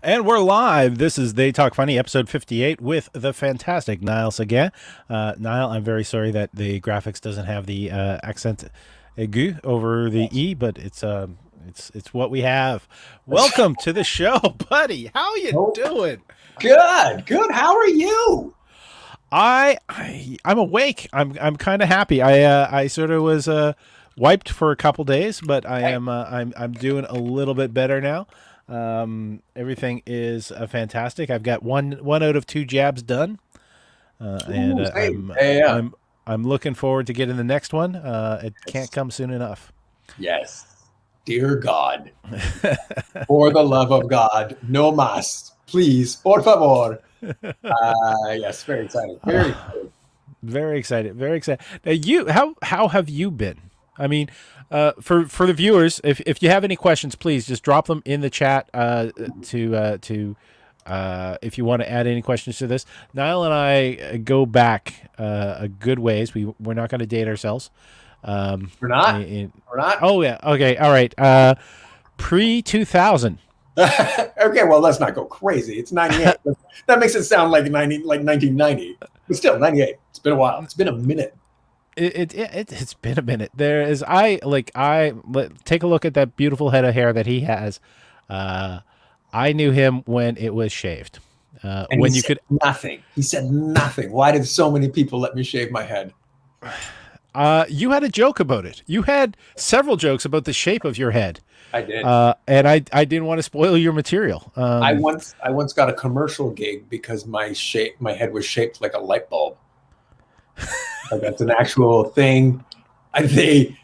And we're live. This is They Talk Funny, episode 58, with the fantastic Nile Seguin. Nile, I'm very sorry that the graphics doesn't have the accent aigu over the E, but it's what we have. Welcome to the show, buddy. How you doing? Good. How are you? I'm awake. I'm kind of happy. I sort of was wiped for a couple days, but I'm doing a little bit better now. Everything is fantastic. I've got one out of 2 jabs done, and I'm looking forward to getting the next one. It can't come soon enough. Yes, dear God, for the love of God, no mas, please, por favor. Yes, very excited. Very excited. Very excited. Now, how have you been? I mean, for the viewers, if you have any questions, please just drop them in the chat if you want to add any questions to this. Nile and I go back a good ways. We're not going to date ourselves. We're not. We're not. Oh yeah. Okay. All right. Pre-2000. Okay. Well, let's not go crazy. It's 98. That makes it sound like 1990, but still 98. It's been a while. It's been a minute. It's been a minute. Take a look at that beautiful head of hair that he has. I knew him when it was shaved. When you could nothing. He said nothing. Why did so many people let me shave my head? You had a joke about it. You had several jokes about the shape of your head. I did. And I didn't want to spoil your material. I once got a commercial gig because my head was shaped like a light bulb. Like that's an actual thing. They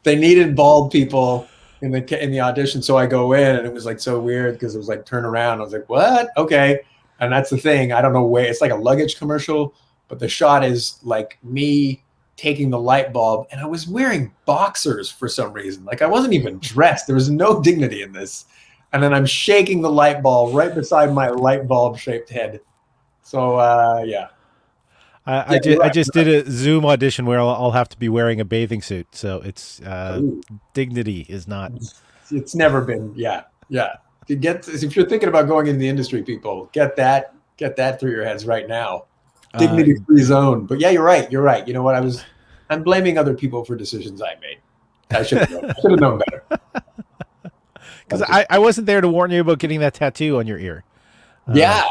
needed bald people in the audition, so I go in, and it was like so weird because it was like turn around. I was like, what? Okay, and that's the thing. I don't know where. It's like a luggage commercial, but the shot is like me taking the light bulb, and I was wearing boxers for some reason. Like I wasn't even dressed. There was no dignity in this, and then I'm shaking the light bulb right beside my light bulb shaped head. So yeah. I just did a Zoom audition where I'll have to be wearing a bathing suit, so it's dignity is not. It's never been. Yeah. If you're thinking about going into the industry, people get that through your heads right now. Dignity free zone. But yeah, you're right. You know what? I'm blaming other people for decisions I made. I should have known better. Because I wasn't there to warn you about getting that tattoo on your ear. Yeah.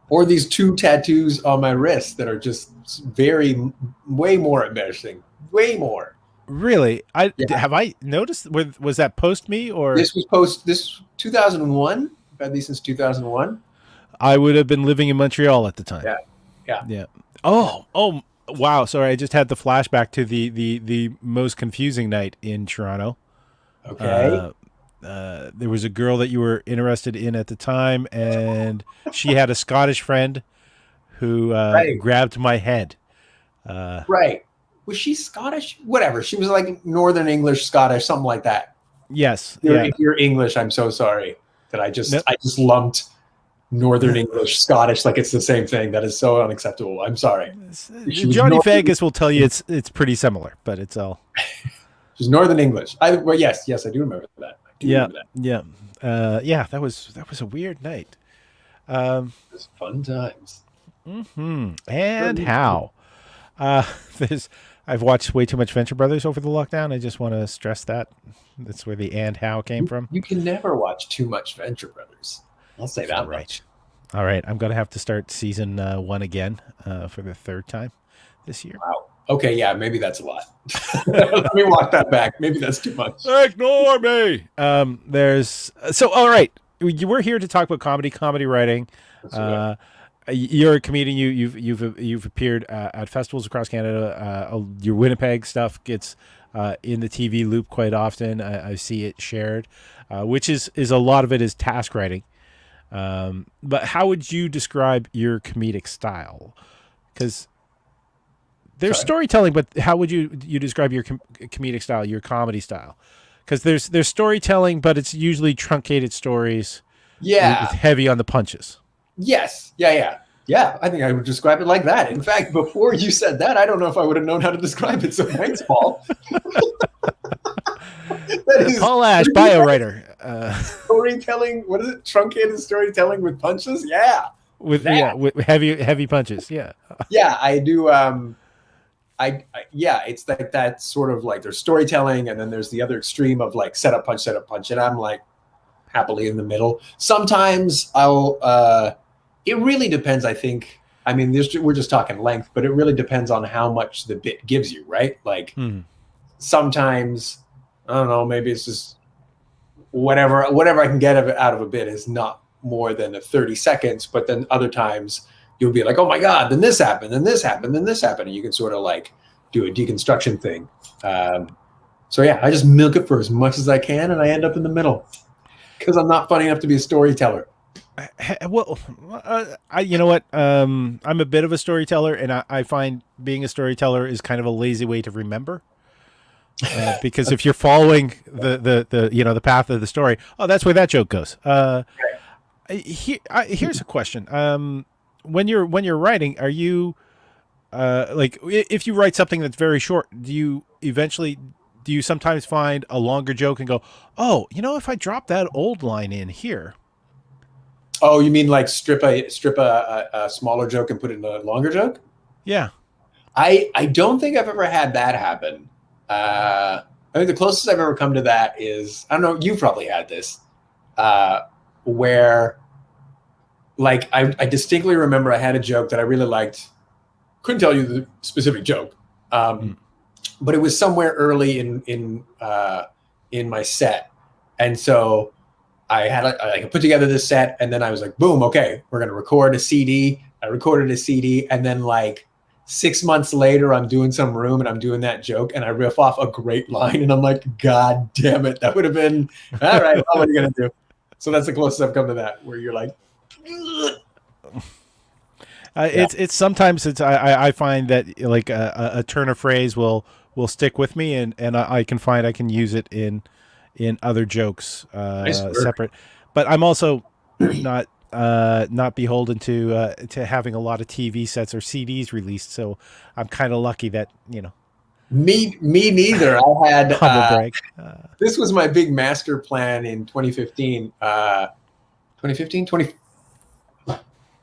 Or these 2 tattoos on my wrist that are just way more embarrassing. Way more. Really? Have I noticed? Was that post me or this was this 2001? I've had these since 2001. I would have been living in Montreal at the time. Yeah. Oh, wow. Sorry, I just had the flashback to the most confusing night in Toronto. Okay. There was a girl that you were interested in at the time, and she had a Scottish friend who grabbed my head. Right. Was she Scottish? Whatever. She was like Northern English, Scottish, something like that. Yes. If you're English, I'm so sorry that I just lumped Northern English, Scottish like it's the same thing. That is so unacceptable. I'm sorry. Johnny Vegas will tell you it's pretty similar, but it's all. She's Northern English. Yes, I do remember that. Yeah. That was a weird night. It was fun times. Mm-hmm. And how? I've watched way too much Venture Brothers over the lockdown. I just want to stress that. That's where the and how came from. You can never watch too much Venture Brothers. I'll say that much. All right. I'm going to have to start season 1 again for the 3rd time this year. Wow. Okay, yeah, maybe that's a lot. Let me walk that back. Maybe that's too much. Ignore me. All right. We're here to talk about comedy writing. You're a comedian. You've appeared at festivals across Canada. Your Winnipeg stuff gets in the TV loop quite often. I see it shared, which is a lot of it is task writing. But how would you describe your comedic style? Because there's storytelling, but how would you describe your comedic style, your comedy style? Because there's storytelling, but it's usually truncated stories. Yeah, it's heavy on the punches. Yes. Yeah. I think I would describe it like that. In fact, before you said that, I don't know if I would have known how to describe it. So thanks, Paul. Paul Ash, bio writer. Storytelling. What is it? Truncated storytelling with punches. Yeah. with heavy punches. Yeah. Yeah, I do. Yeah, it's like that sort of like there's storytelling, and then there's the other extreme of like set up punch, and I'm like happily in the middle. Sometimes I'll. It really depends. I think. I mean, we're just talking length, but it really depends on how much the bit gives you, right? Like sometimes I don't know. Maybe it's just whatever I can get out of a bit is not more than 30 seconds. But then other times you'll be like, oh my God, then this happened, then this happened, then this happened. And you can sort of like do a deconstruction thing. So yeah, I just milk it for as much as I can, and I end up in the middle because I'm not funny enough to be a storyteller. Well, you know what? I'm a bit of a storyteller, and I find being a storyteller is kind of a lazy way to remember. Because if you're following the path of the story, oh, that's where that joke goes. Here's a question. When you're writing, are you like if you write something that's very short, do you sometimes find a longer joke and go, oh, if I drop that old line in here? Oh, you mean like strip a smaller joke and put it in a longer joke? Yeah. I don't think I've ever had that happen. I think the closest I've ever come to that is, I don't know, you probably had this, where like I distinctly remember I had a joke that I really liked. Couldn't tell you the specific joke, but it was somewhere early in my set, and so I put together this set, and then I was like, boom, okay, we're gonna record a CD. I recorded a CD, and then like 6 months later, I'm doing some room and I'm doing that joke, and I riff off a great line, and I'm like, God damn it, that would have been all right. What are you gonna do? So that's the closest I've come to that, where you're like, it's sometimes I find that like a turn of phrase will stick with me, and I can find I can use it in other jokes separate. But I'm also not beholden to having a lot of TV sets or CDs released, so I'm kind of lucky that Me neither. I had humble brag. This was my big master plan in 2015.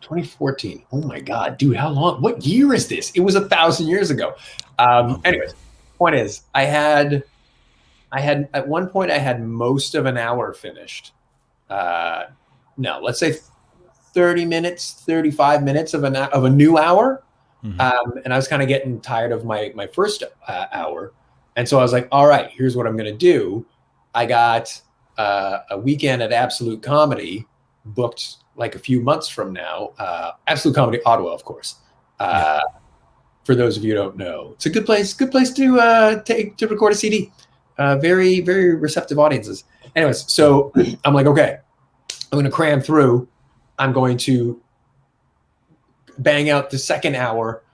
2014. Oh my God, dude, how long? What year is this? It was 1,000 years ago. Anyways, point is, I had at one point I had most of an hour finished. No, let's say 30 minutes, 35 minutes of a new hour. Mm-hmm. And I was kind of getting tired of my first hour. And so I was like, all right, here's what I'm going to do. I got a weekend at Absolute Comedy booked like a few months from now. Absolute Comedy Ottawa, of course. For those of you who don't know, it's a good place to record a CD. Very, very receptive audiences. Anyways, so I'm like, okay, I'm going to cram through. I'm going to bang out the second hour,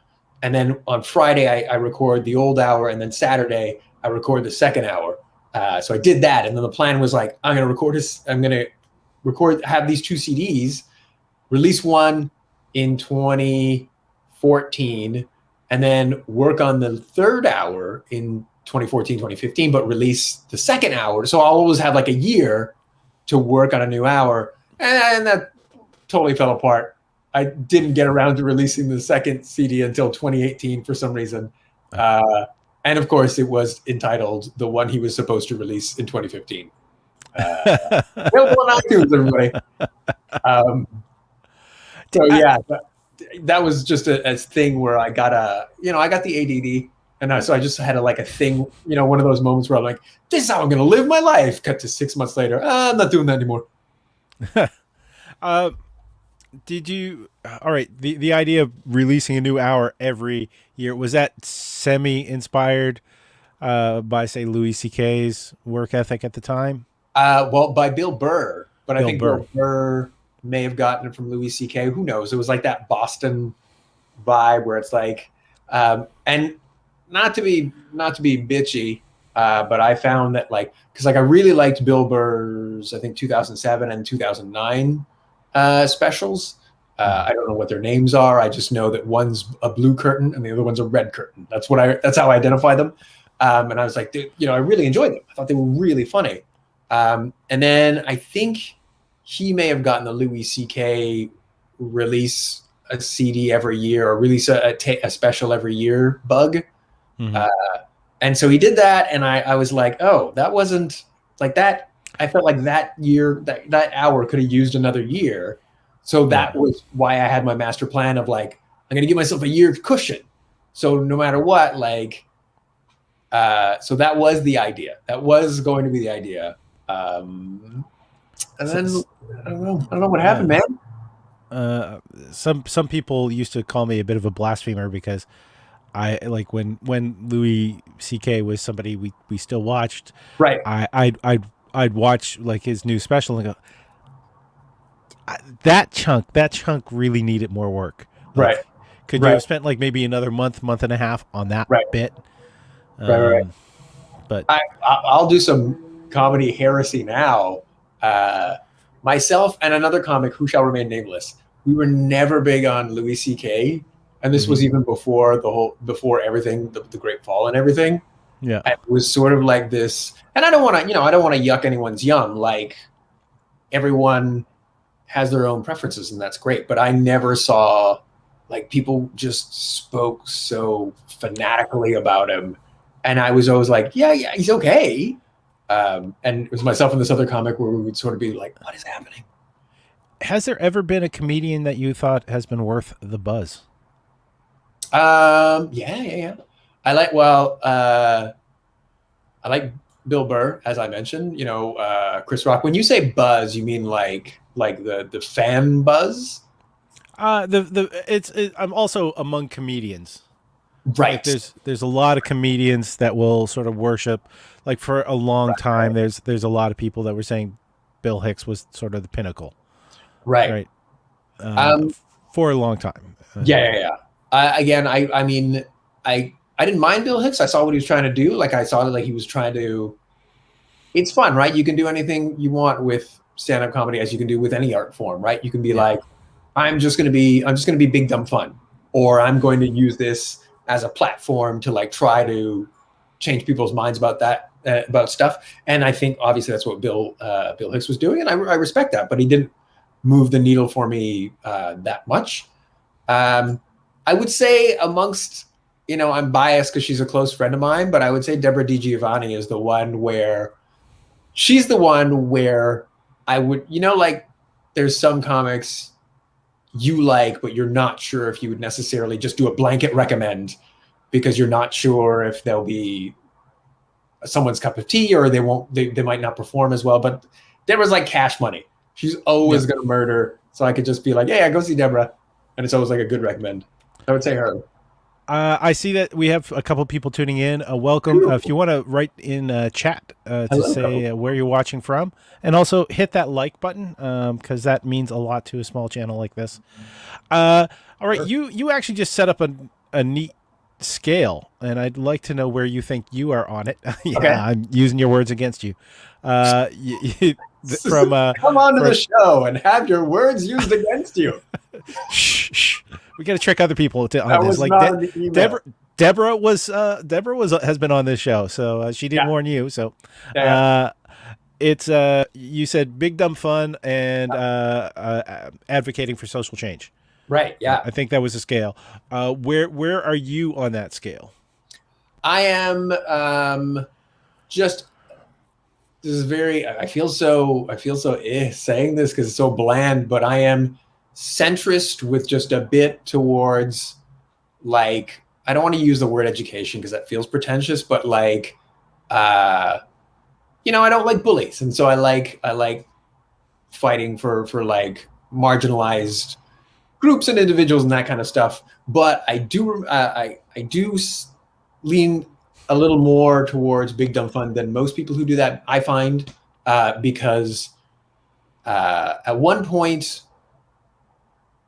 and then on Friday I record the old hour, and then Saturday I record the second hour. So I did that, and then the plan was like, I'm going to have these two CDs, release one in 2014, and then work on the third hour in 2014, 2015, but release the second hour. So I'll always have like a year to work on a new hour, and that totally fell apart. I didn't get around to releasing the second CD until 2018 for some reason. And of course, it was entitled The One He Was Supposed to Release in 2015. Available on iTunes, everybody. So yeah, that was just a thing where I got I got the ADD. And so I just had a thing, one of those moments where I'm like, this is how I'm going to live my life. Cut to 6 months later. I'm not doing that anymore. Did you, all right, the idea of releasing a new hour every year, was that semi-inspired by, say, Louis C.K.'s work ethic at the time? Well, by Bill Burr. But I think Burr. Bill Burr may have gotten it from Louis C.K. Who knows? It was like that Boston vibe where it's like, and not to be bitchy, but I found that because I really liked Bill Burr's, I think 2007 and 2009 specials. I don't know what their names are. I just know that one's a blue curtain and the other one's a red curtain. That's how I identify them. And I was like, dude, I really enjoyed them. I thought they were really funny. And then I think he may have gotten the Louis C.K. release a CD every year or release a special every year bug. Mhm. And so he did that, and I was like, oh, that wasn't like that. I felt like that year, that hour could have used another year. So that was why I had my master plan of like, I'm going to give myself a year cushion. So no matter what, like, so that was the idea. That was going to be the idea. And then I don't know what happened, man. Some people used to call me a bit of a blasphemer because I like when Louis C.K. was somebody we still watched. Right. I'd watch like his new special and go, that chunk really needed more work. Like, Right. Could you have spent like maybe another month and a half on that bit? Right. But I'll do some comedy heresy now. Myself and another comic who shall remain nameless. We were never big on Louis C.K. And this was even before before everything, the Great Fall and everything. Yeah. It was sort of like this, and I don't want to yuck anyone's yum. Like, everyone has their own preferences, and that's great. But I never saw like people just spoke so fanatically about him, and I was always like, yeah, he's okay. And it was myself and this other comic where we would sort of be like, what is happening? Has there ever been a comedian that you thought has been worth the buzz? Yeah. I like Bill Burr, as I mentioned. Chris Rock. When you say buzz, you mean like the fan buzz? I'm also among comedians. Right. Like there's a lot of comedians that will sort of worship. Like for a long time, there's a lot of people that were saying Bill Hicks was sort of the pinnacle. Right. For a long time. Yeah. Again, I mean, I didn't mind Bill Hicks. I saw what he was trying to do. Like, I saw that, like, he was trying to. It's fun, right? You can do anything you want with stand-up comedy, as you can do with any art form, right? You can be like, I'm just gonna be big dumb fun, or I'm going to use this as a platform to like try to change people's minds about that about stuff. And I think obviously that's what Bill Hicks was doing, and I respect that. But he didn't move the needle for me that much. I would say amongst, I'm biased because she's a close friend of mine, but I would say Deborah DiGiovanni is the one where I would, like, there's some comics you like, but you're not sure if you would necessarily just do a blanket recommend because you're not sure if they'll be someone's cup of tea or they might not perform as well. But Deborah's like cash money. She's always going to murder. So I could just be like, yeah, go see Deborah. And it's always like a good recommend. I would say her. I see that we have a couple people tuning in. Welcome. If you want to write in chat to say where you're watching from, and also hit that like button because that means a lot to a small channel like this. All right, you actually just set up a neat scale, and I'd like to know where you think you are on it. I'm using your words against you. Come on to the show and have your words used against you. Shh. We got to trick other people on this. Like Deborah has been on this show, so she didn't warn you. So it's you said big dumb fun and advocating for social change. Right. Yeah. I think that was the scale. Where are you on that scale? I am just. This is very. I feel so saying this because it's so bland, but I am centrist with just a bit towards, like, I don't want to use the word education because that feels pretentious, but like, I don't like bullies, and so I like fighting for like marginalized groups and individuals and that kind of stuff. But I do lean a little more towards big dumb fun than most people who do that, I find, because at one point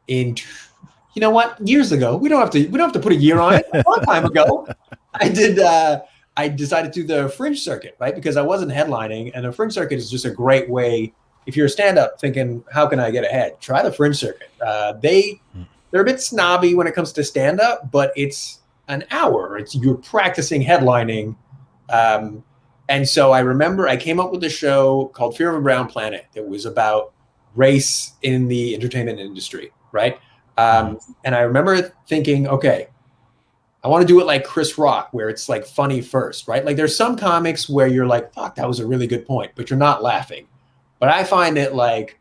years ago, we don't have to put a year on it, a long time ago, I decided to do the fringe circuit, right? Because I wasn't headlining, and the fringe circuit is just a great way. If you're a stand-up thinking, how can I get ahead? Try the fringe circuit. They're a bit snobby when it comes to stand-up, but it's an hour. You're practicing headlining. And And so I remember I came up with a show called Fear of a Brown Planet that was about race in the entertainment industry, right? And I remember thinking, okay, I want to do it like Chris Rock, where it's like funny first, right? Like there's some comics where you're like, fuck, that was a really good point, but you're not laughing. But I find that like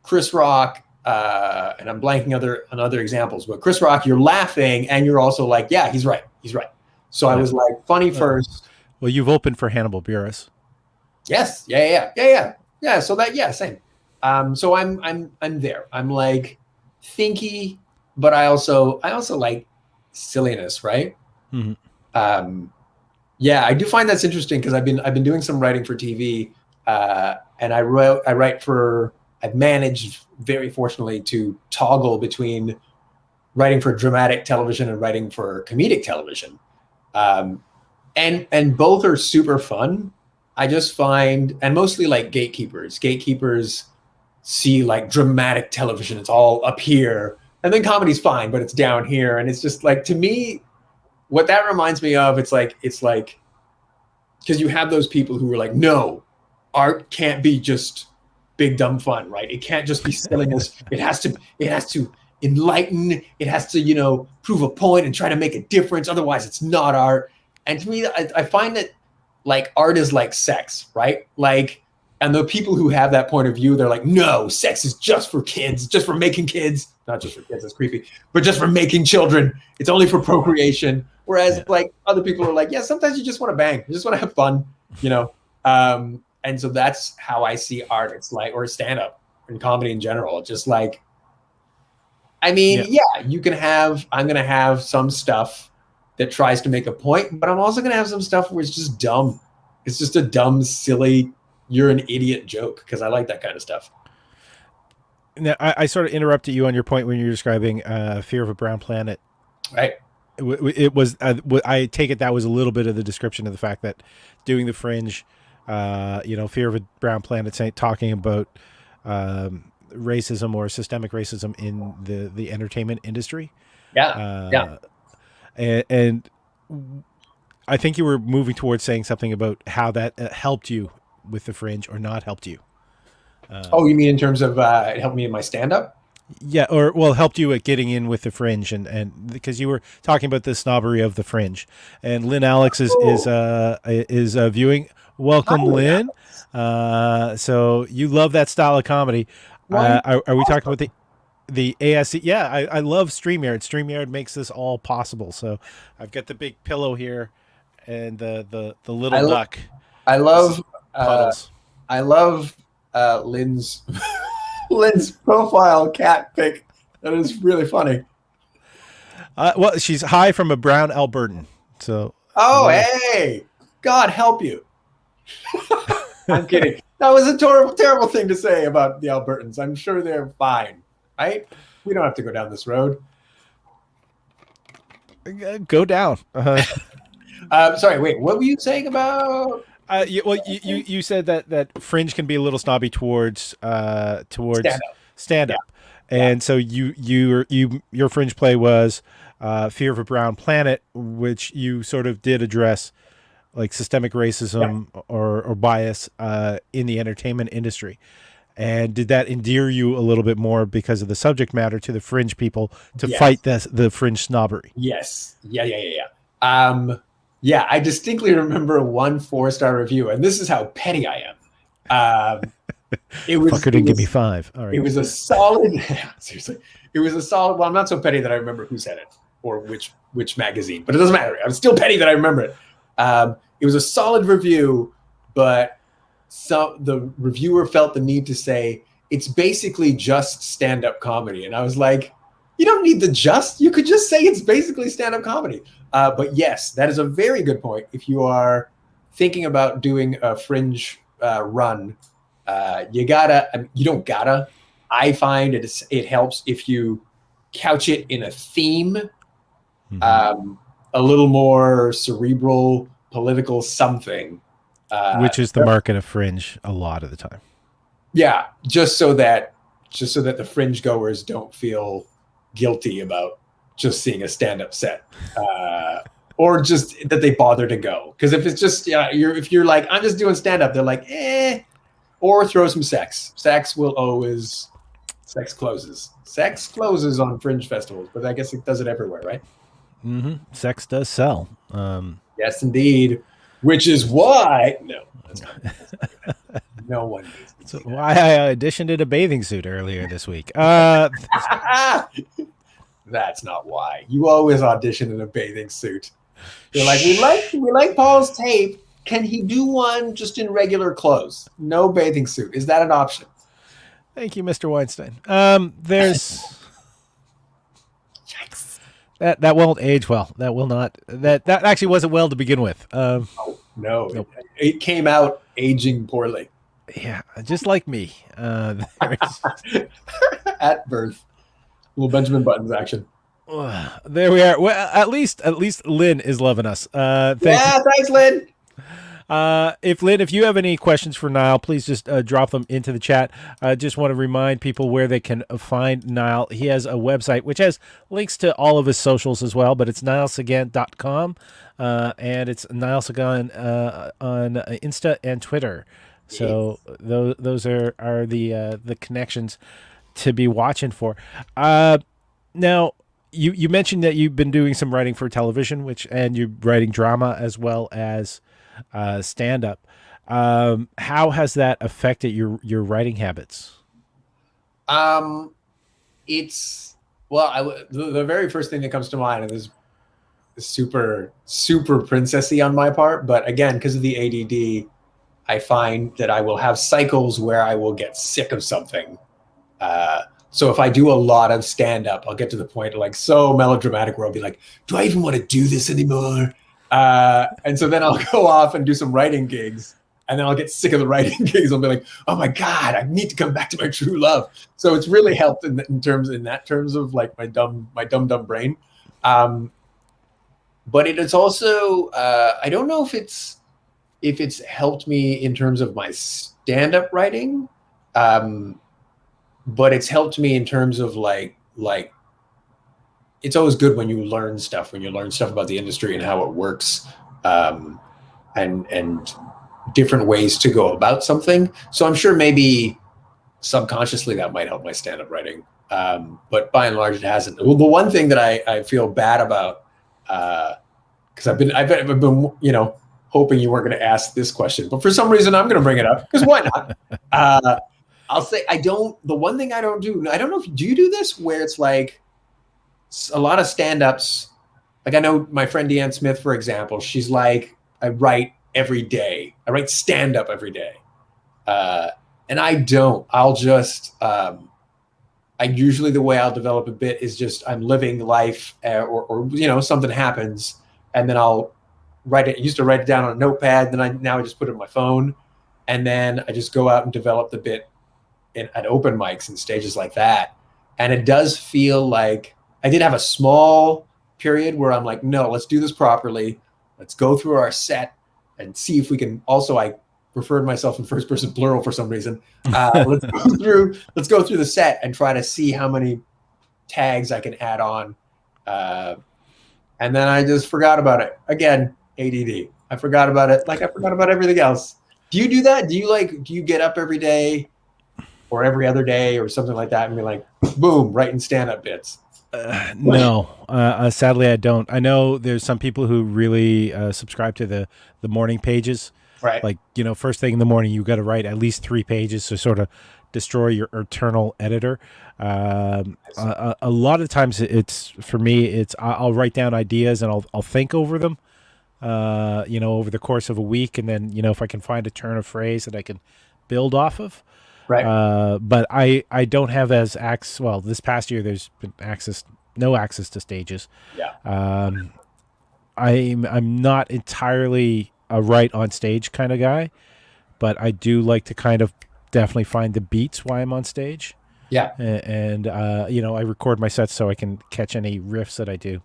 Chris Rock, and I'm blanking on other examples, but Chris Rock, you're laughing and you're also like, yeah, he's right. He's right. So I was like, funny first. Well, you've opened for Hannibal Buress. Yes. Yeah. So that, yeah, same. So I'm there. I'm like thinky, but I also like silliness, right? Mm-hmm. Yeah, I do find that's interesting because I've been doing some writing for TV, and I've managed very fortunately to toggle between writing for dramatic television and writing for comedic television, and both are super fun. I just find, and mostly like gatekeepers see like dramatic television, it's all up here, and then comedy's fine, but it's down here, and it's just like, to me, what that reminds me of, it's like because you have those people who are like, no, art can't be just big dumb fun, right? It can't just be silliness. It has to enlighten. It has to, prove a point and try to make a difference. Otherwise, it's not art. And to me, I find that like art is like sex, right? Like, and the people who have that point of view, they're like, no, sex is just for kids, just for making kids. Not just for kids, that's creepy, but just for making children. It's only for procreation. Whereas like other people are like, yeah, sometimes you just want to bang. You just want to have fun, And so that's how I see art. It's like, or stand-up and comedy in general. Just like, I mean, I'm going to have some stuff that tries to make a point, but I'm also going to have some stuff where it's just dumb. It's just a dumb, silly, you're an idiot joke, because I like that kind of stuff. Now, I sort of interrupted you on your point when you were describing Fear of a Brown Planet. Right. It was, I take it that was a little bit of the description of the fact that doing the Fringe, Fear of a Brown Planet, talking about racism or systemic racism in the entertainment industry. Yeah. And I think you were moving towards saying something about how that helped you with the Fringe or not helped you. You mean in terms of it helped me in my stand-up? Yeah, helped you at getting in with the Fringe, and because you were talking about the snobbery of the Fringe, and Lynn Alex is viewing. Welcome, Hi, Lynn. So you love that style of comedy. Are we talking about the ASC? Yeah, I love StreamYard. StreamYard makes this all possible. So I've got the big pillow here, and the little duck. I love puddles. I love Lynn's profile cat pic. That is really funny. Well, she's high from a brown Albertan. So. Oh, hey! God help you. I'm kidding. That was a terrible thing to say about the Albertans. I'm sure they're fine, right? We don't have to go down this road. Go down. Sorry, wait. What were you saying about? You said that Fringe can be a little snobby towards stand-up. And so your Fringe play was Fear of a Brown Planet, which you sort of did address like systemic racism or bias in the entertainment industry. And did that endear you a little bit more because of the subject matter to the Fringe people to fight the Fringe snobbery? Yes. Yeah. I distinctly remember one 4-star review, and this is how petty I am. Fucker didn't give me 5. All right. It was a solid. Seriously, it was a solid. Well, I'm not so petty that I remember who said it or which magazine, but it doesn't matter. I'm still petty that I remember it. It was a solid review, but the reviewer felt the need to say it's basically just stand-up comedy, and I was like, you don't need the just. You could just say it's basically stand-up comedy. But yes, that is a very good point. If you are thinking about doing a Fringe run, you don't gotta. I find it helps if you couch it in a theme, a little more cerebral, political something. Which is the market of Fringe a lot of the time. Yeah, just so that the Fringe goers don't feel guilty about just seeing a stand-up set. or just that they bother to go. Because if it's just if you're like, I'm just doing stand up, they're like, or throw some sex. Sex closes. Sex closes on fringe festivals, but I guess it does it everywhere, right? Mm-hmm. Sex does sell. Yes, indeed. Which is why that's not good. No one needs to So see why I auditioned in a bathing suit earlier this week. that. That's not why. You always audition in a bathing suit. You're like, we like Paul's tape. Can he do one just in regular clothes? No bathing suit. Is that an option? Thank you, Mr. Weinstein. There's that won't age well. That will not. That actually wasn't well to begin with. No. Nope. It came out aging poorly. Yeah, just like me. At birth. Little Benjamin Buttons action. There we are. Well, at least Lynn is loving us. Thanks, Lynn. If you have any questions for Nile, please just drop them into the chat. I just want to remind people where they can find Nile. He has a website which has links to all of his socials as well, but it's nileseguin.com, and it's Nile Seguin on Insta and Twitter. So those are the connections to be watching for. Now, you mentioned that you've been doing some writing for television, and you're writing drama as well as stand up. How has that affected your writing habits? It's the very first thing that comes to mind, and this is super princessy on my part, but again, because of the ADD, I find that I will have cycles where I will get sick of something. So if I do a lot of stand up, I'll get to the point like so melodramatic where I'll be like, do I even want to do this anymore? And so then I'll go off and do some writing gigs, and then I'll get sick of the writing gigs. I'll be like, oh my God, I need to come back to my true love. So it's really helped in terms of like my dumb brain. But it is also, I don't know if it's helped me in terms of my stand-up writing, but it's helped me in terms of like it's always good when you learn stuff about the industry and how it works, and different ways to go about something. So I'm sure maybe subconsciously that might help my stand-up writing. But by and large, it hasn't. Well, the one thing that I feel bad about, because I've been, hoping you weren't going to ask this question, but for some reason I'm going to bring it up because why not? I'll say the one thing I don't do, I don't know if you do this, where it's like a lot of stand-ups, like I know my friend Deanne Smith, for example, she's like, I write every day. I write stand-up every day. And I don't. I'll just, I usually, the way I'll develop a bit is just I'm living life, or something happens, and then I'll write it. I used to write it down on a notepad, now I just put it on my phone, and then I just go out and develop the bit at open mics and stages like that. And it does feel like I did have a small period where I'm like, no, let's do this properly. Let's go through our set and see if we can. Also, I referred myself in first person plural for some reason. Let's go through the set and try to see how many tags I can add on. And then I just forgot about it. Again, ADD. I forgot about it. Like I forgot about everything else. Do you do that? Do you get up every day or every other day or something like that and be like, boom, writing stand-up bits? No, sadly I don't. I know there's some people who really subscribe to the morning pages. Right. Like, first thing in the morning, you got to write at least 3 pages to sort of destroy your eternal editor. A lot of times for me, I'll write down ideas and I'll think over them, over the course of a week. And then, if I can find a turn of phrase that I can build off of. Right. But I don't have this past year, there's been no access to stages. Yeah. I'm not entirely a write on stage kind of guy, but I do like to kind of definitely find the beats while I'm on stage. Yeah. And I record my sets so I can catch any riffs that I do.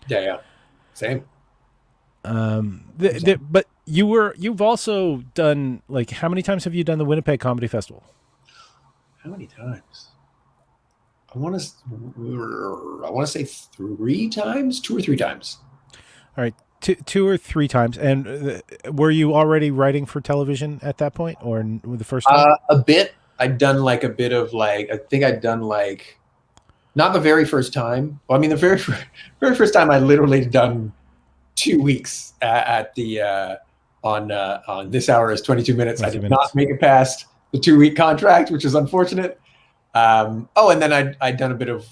Yeah. Same. But you've also done, like, how many times have you done the Winnipeg Comedy Festival? How many times? I want to say 3 times, 2 or 3 times. All right. two or three times. And were you already writing for television at that point, or the first time? A bit. I'd done like a bit of like, I think I'd done like, not the very first time. Well, I mean, the very first time I literally done 2 weeks at the on This Hour is 22 minutes. I did not make it past the 2-week contract, which is unfortunate. And then I'd done a bit of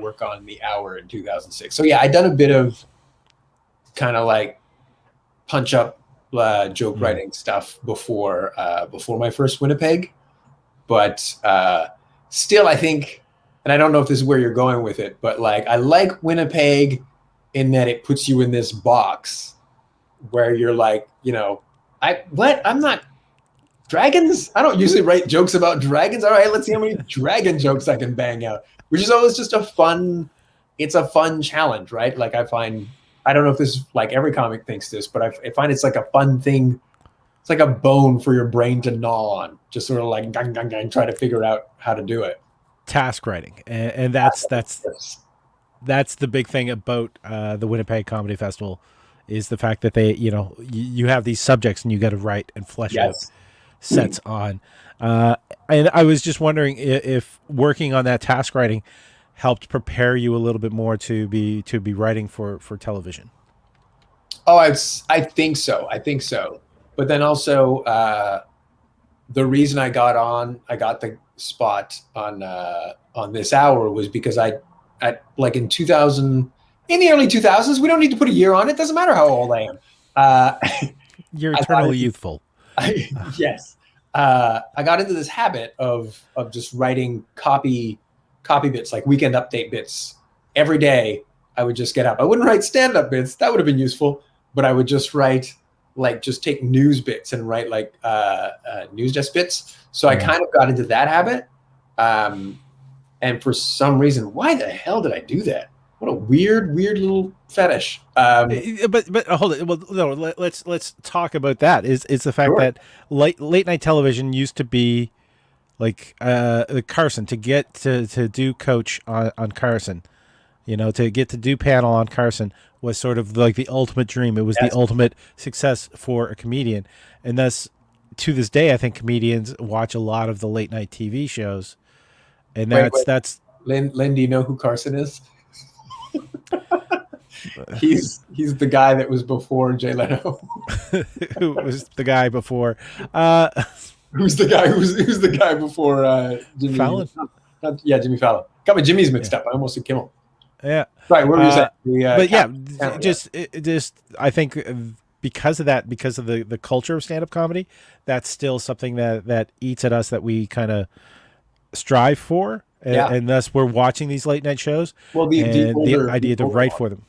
work on The Hour in 2006. So yeah, I'd done a bit of kind of like punch up joke writing stuff before my first Winnipeg. But still, I think, and I don't know if this is where you're going with it, but like I like Winnipeg in that it puts you in this box where you're like, I'm not dragons. I don't usually write jokes about dragons. All right, let's see how many dragon jokes I can bang out, which is always just it's a fun challenge, right? Like I don't know if this is like every comic thinks this, but I find it's like a fun thing. It's like a bone for your brain to gnaw on, just sort of like gang, gang, gang, try to figure out how to do it. Task writing, and that's the big thing about the Winnipeg Comedy Festival is the fact that they, you have these subjects and you got to write and flesh out sets on. And I was just wondering if working on that task writing helped prepare you a little bit more to be writing for television. Oh, I think so. But then also, the reason I got the spot on This Hour was because in the early 2000s, we don't need to put a year on it. Doesn't matter how old I am. You're eternally youthful. Yes. I got into this habit of just writing copy bits, like weekend update bits every day. I would just get up. I wouldn't write stand-up bits. That would have been useful, but I would just write, like, just take news bits and write like news desk bits. So I kind of got into that habit. And for some reason, why the hell did I do that? What a weird little fetish. But hold it. Well, no, let's talk about that. Is the fact that late night television used to be like Carson, to get to do coach on Carson, to get to do panel on Carson was sort of like the ultimate dream. It was the ultimate success for a comedian. And thus, to this day, I think comedians watch a lot of the late night TV shows. And that's Lynn, do you know who Carson is? He's the guy that was before Jay Leno. Who was the guy before? Who's the guy before Jimmy Fallon? Jimmy Fallon. Got my Jimmy's mixed up. I almost said Kimmel. Yeah. Right. What were you saying? I think because of that, because of the culture of stand-up comedy, that's still something that eats at us, that we kind of strive for. And thus we're watching these late night shows. Well, the idea to write for them.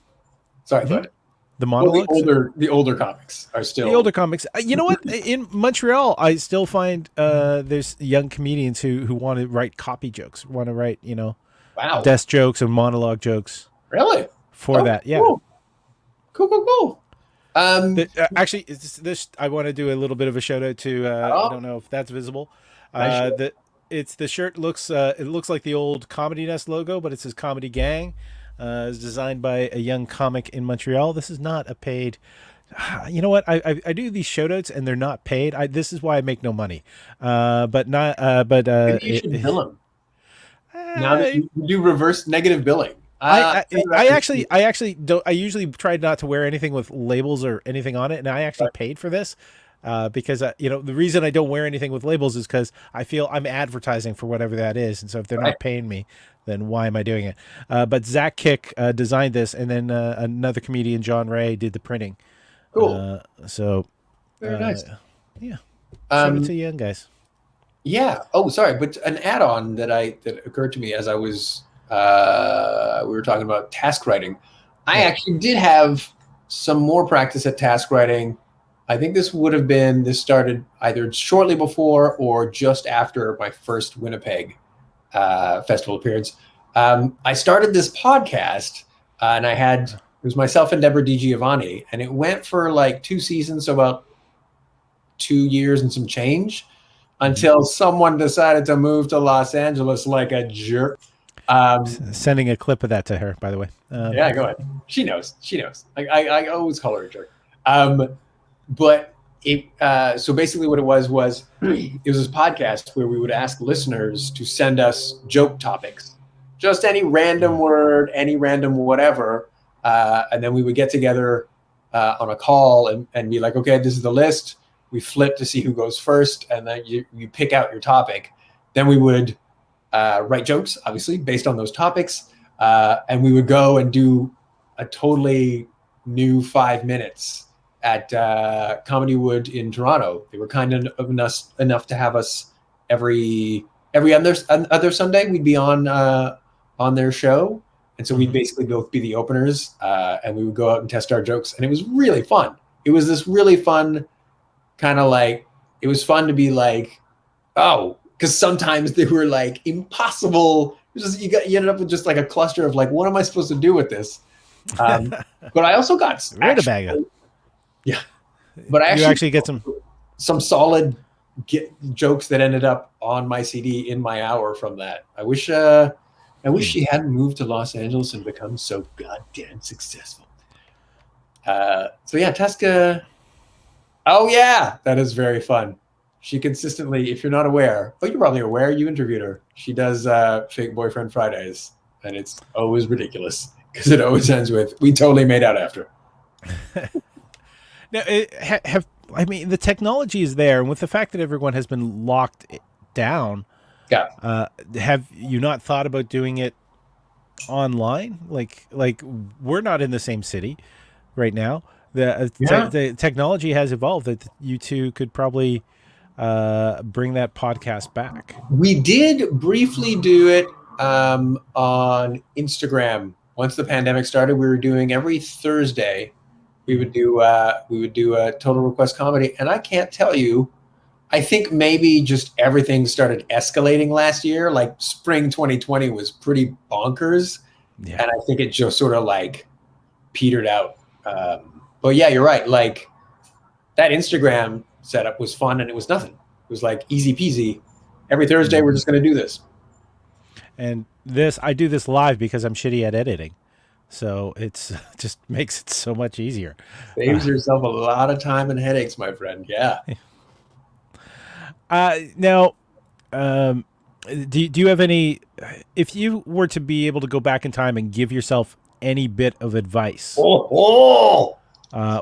Sorry, go ahead. The monologues. Well, the older comics are still the older comics. You know what? In Montreal, I still find there's young comedians who want to write copy jokes, want to write desk jokes and monologue jokes. Really? For that, yeah. Cool. Actually, I want to do a little bit of a shout out to. I don't know if that's visible. The shirt looks like the old Comedy Nest logo, but it says Comedy Gang. It's designed by a young comic in Montreal. This is not a paid. You know what? I do these shout outs and they're not paid. This is why I make no money. But maybe you should bill them. Now that you do reverse negative billing. I actually don't. I usually try not to wear anything with labels or anything on it, and I actually paid for this. Because the reason I don't wear anything with labels is because I feel I'm advertising for whatever that is, and so if they're not paying me, then why am I doing it? But Zach Kick designed this, and then another comedian, John Ray, did the printing. Cool. Very nice. Yeah. Shout out to young guys. Yeah. Oh, sorry, but an add-on that occurred to me as I was we were talking about task writing. I actually did have some more practice at task writing. I think this started either shortly before or just after my first Winnipeg festival appearance. I started this podcast and it was myself and Deborah DiGiovanni, and it went for like 2 seasons, so about 2 years and some change, until someone decided to move to Los Angeles like a jerk. Sending a clip of that to her, by the way. Yeah, go ahead. She knows. I always call her a jerk. But so basically what it was it was this podcast where we would ask listeners to send us joke topics, just any random word, any random whatever. And then we would get together on a call and be like, okay, this is the list. We flip to see who goes first. And then you pick out your topic. Then we would write jokes, obviously, based on those topics. And we would go and do a totally new 5 minutes at Comedy Wood in Toronto. They were kind enough to have us every other Sunday. We'd be on their show, and so we'd basically both be the openers, and we would go out and test our jokes, and it was really fun. It was this really fun kind of like, it was fun to be like, oh, because sometimes they were like impossible. Just you ended up with just like a cluster of like, what am I supposed to do with this? But I also got yeah, but I actually get some solid jokes that ended up on my CD in my hour from that. I wish she hadn't moved to Los Angeles and become so goddamn successful. So yeah, Tesca. Oh yeah, that is very fun. She consistently, if you're not aware, you're probably aware, you interviewed her. She does Fake Boyfriend Fridays, and it's always ridiculous because it always ends with, we totally made out after. Now, the technology is there, and with the fact that everyone has been locked down, have you not thought about doing it online? Like we're not in the same city right now. The technology has evolved that you two could probably bring that podcast back. We did briefly do it on Instagram. Once the pandemic started, we were doing every Thursday. We would do a Total Request Comedy, and I can't tell you. I think maybe just everything started escalating last year. Like spring 2020 was pretty bonkers, and I think it just sort of like petered out. But yeah, you're right. Like that Instagram setup was fun, and it was nothing. It was like easy peasy. Every Thursday, we're just going to do this. And I do this live because I'm shitty at editing. So it's just makes it so much easier. Saves yourself a lot of time and headaches, my friend. Yeah. Now, do you have any, if you were to be able to go back in time and give yourself any bit of advice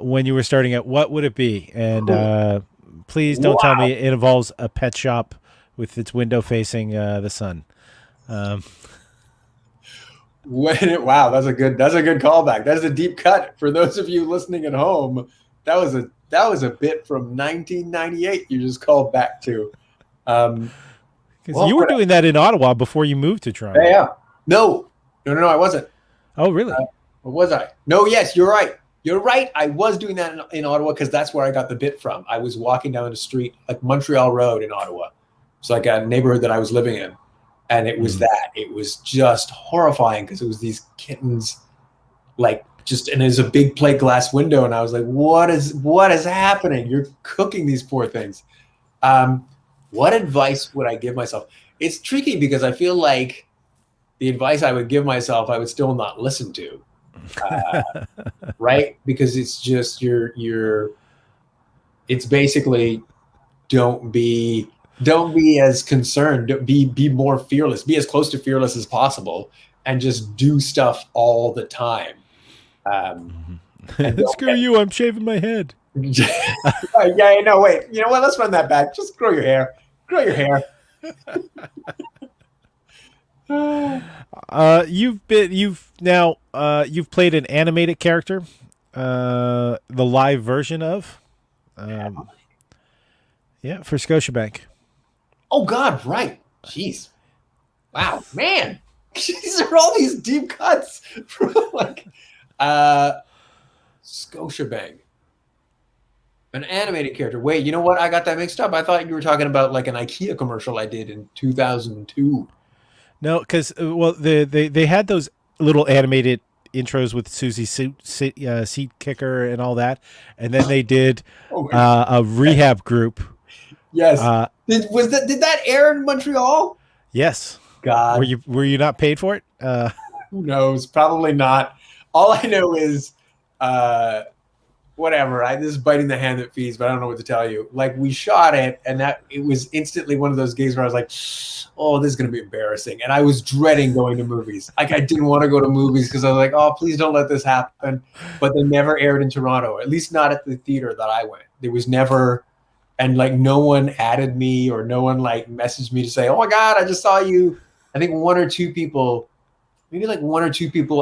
when you were starting out, what would it be? And please don't tell me it involves a pet shop with its window facing the sun. Wow, that's a good callback. That's a deep cut for those of you listening at home. That was a bit from 1998 you just called back to. You were doing that in Ottawa before you moved to Toronto. Yeah. No, I wasn't. Oh, really? Or was I? No, yes, you're right. You're right. I was doing that in Ottawa because that's where I got the bit from. I was walking down the street, like Montreal Road in Ottawa. It's like a neighborhood that I was living in. And it was that. It was just horrifying because it was these kittens, and there's a big plate glass window, and I was like, what is happening? You're cooking these poor things. What advice would I give myself? It's tricky because I feel like the advice I would give myself, I would still not listen to. Right? Because it's just it's basically don't be as concerned, be more fearless, be as close to fearless as possible, and just do stuff all the time. Screw you, I'm shaving my head. Yeah, no, wait. You know what? Let's run that back. Just grow your hair. You've played an animated character, the live version of, for Scotiabank. Oh God, right. Jeez. Wow, man. These are all these deep cuts from Scotiabank. An animated character. Wait, you know what? I got that mixed up. I thought you were talking about like an IKEA commercial I did in 2002. No, because they had those little animated intros with Susie Seat Kicker and all that, and then they did a rehab group. Yes. Did that air in Montreal? Yes. God. Were you not paid for it? Who knows? Probably not. All I know is, whatever. This is biting the hand that feeds, but I don't know what to tell you. Like, we shot it, and it was instantly one of those gigs where I was like, oh, this is going to be embarrassing. And I was dreading going to movies. Like, I didn't want to go to movies because I was like, oh, please don't let this happen. But they never aired in Toronto, at least not at the theater that I went. There was never, and like no one added me or no one like messaged me to say, oh my God, I just saw you. I think one or two people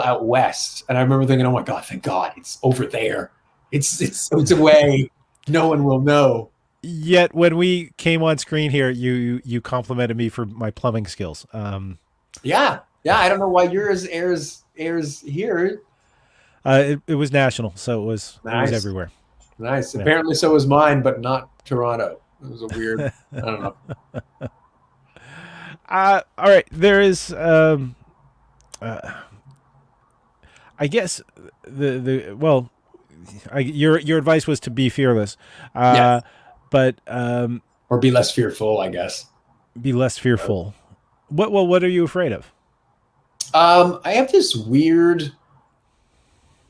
out west. And I remember thinking, oh my God, thank God it's over there. It's away. No one will know. Yet when we came on screen here, you complimented me for my plumbing skills. Yeah. I don't know why yours airs here. It was national, so it was everywhere. Nice. Yeah. Apparently, so was mine, but not Toronto. It was a weird. I don't know. All right, there is. I guess your advice was to be fearless, Yes. but or be less fearful, I guess. Be less fearful. What are you afraid of? I have this weird.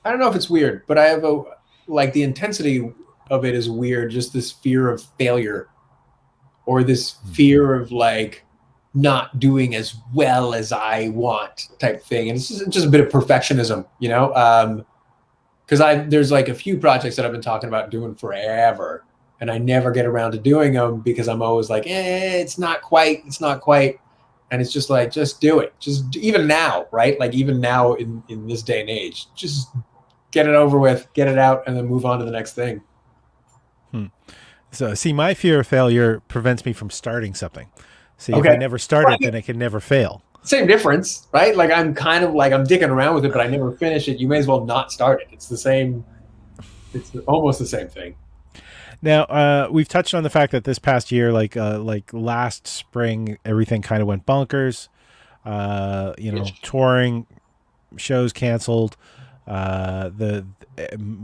I don't know if it's weird, but I have the intensity of it is weird. Just this fear of failure, or this fear of like not doing as well as I want type thing. And it's just a bit of perfectionism, you know? Because there's like a few projects that I've been talking about doing forever, and I never get around to doing them because I'm always like, it's not quite. And it's just like, just do it. Just even now, right? Like even now in this day and age, just get it over with, get it out, and then move on to the next thing. So see, my fear of failure prevents me from starting something. See, Okay. If I never start it, then I can never fail. Same difference, right? Like I'm kind of like I'm dicking around with it, but I never finish it. You may as well not start it. It's the same. It's almost the same thing. Now, we've touched on the fact that this past year, like last spring, everything kind of went bonkers. Touring, shows canceled.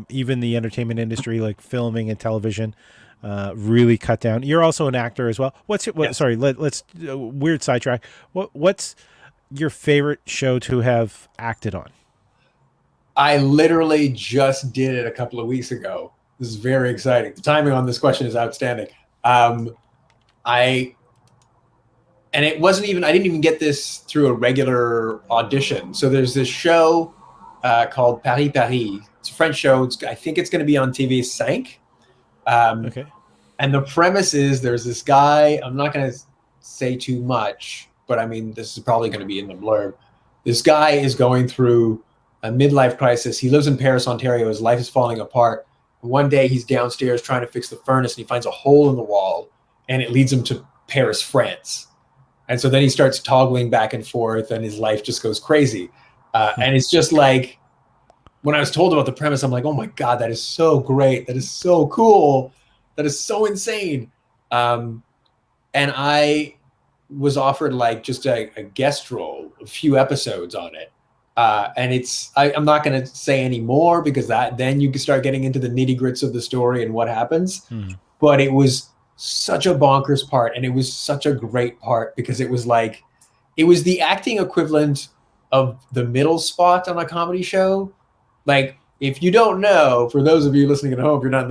Even the entertainment industry, like filming and television, really cut down. You're also an actor as well. Yes. Sorry, let's weird sidetrack. What's your favorite show to have acted on? I literally just did it a couple of weeks ago. This is very exciting. The timing on this question is outstanding. And it wasn't even, I didn't even get this through a regular audition. So there's this show called Paris. It's a French show. I think it's going to be on TV5. Okay. And the premise is there's this guy, I'm not going to say too much, but I mean, this is probably going to be in the blurb. This guy is going through a midlife crisis. He lives in Paris, Ontario. His life is falling apart. One day he's downstairs trying to fix the furnace, and he finds a hole in the wall, and it leads him to Paris, France. And so then he starts toggling back and forth, and his life just goes crazy. And it's just like, when I was told about the premise, I'm like, oh my God, that is so great. That is so cool. That is so insane. And I was offered like just a guest role, a few episodes on it. And I'm not going to say any more because then you can start getting into the nitty grits of the story and what happens. But it was such a bonkers part, and it was such a great part because it was the acting equivalent of the middle spot on a comedy show. Like, if you don't know, for those of you listening at home, if you're not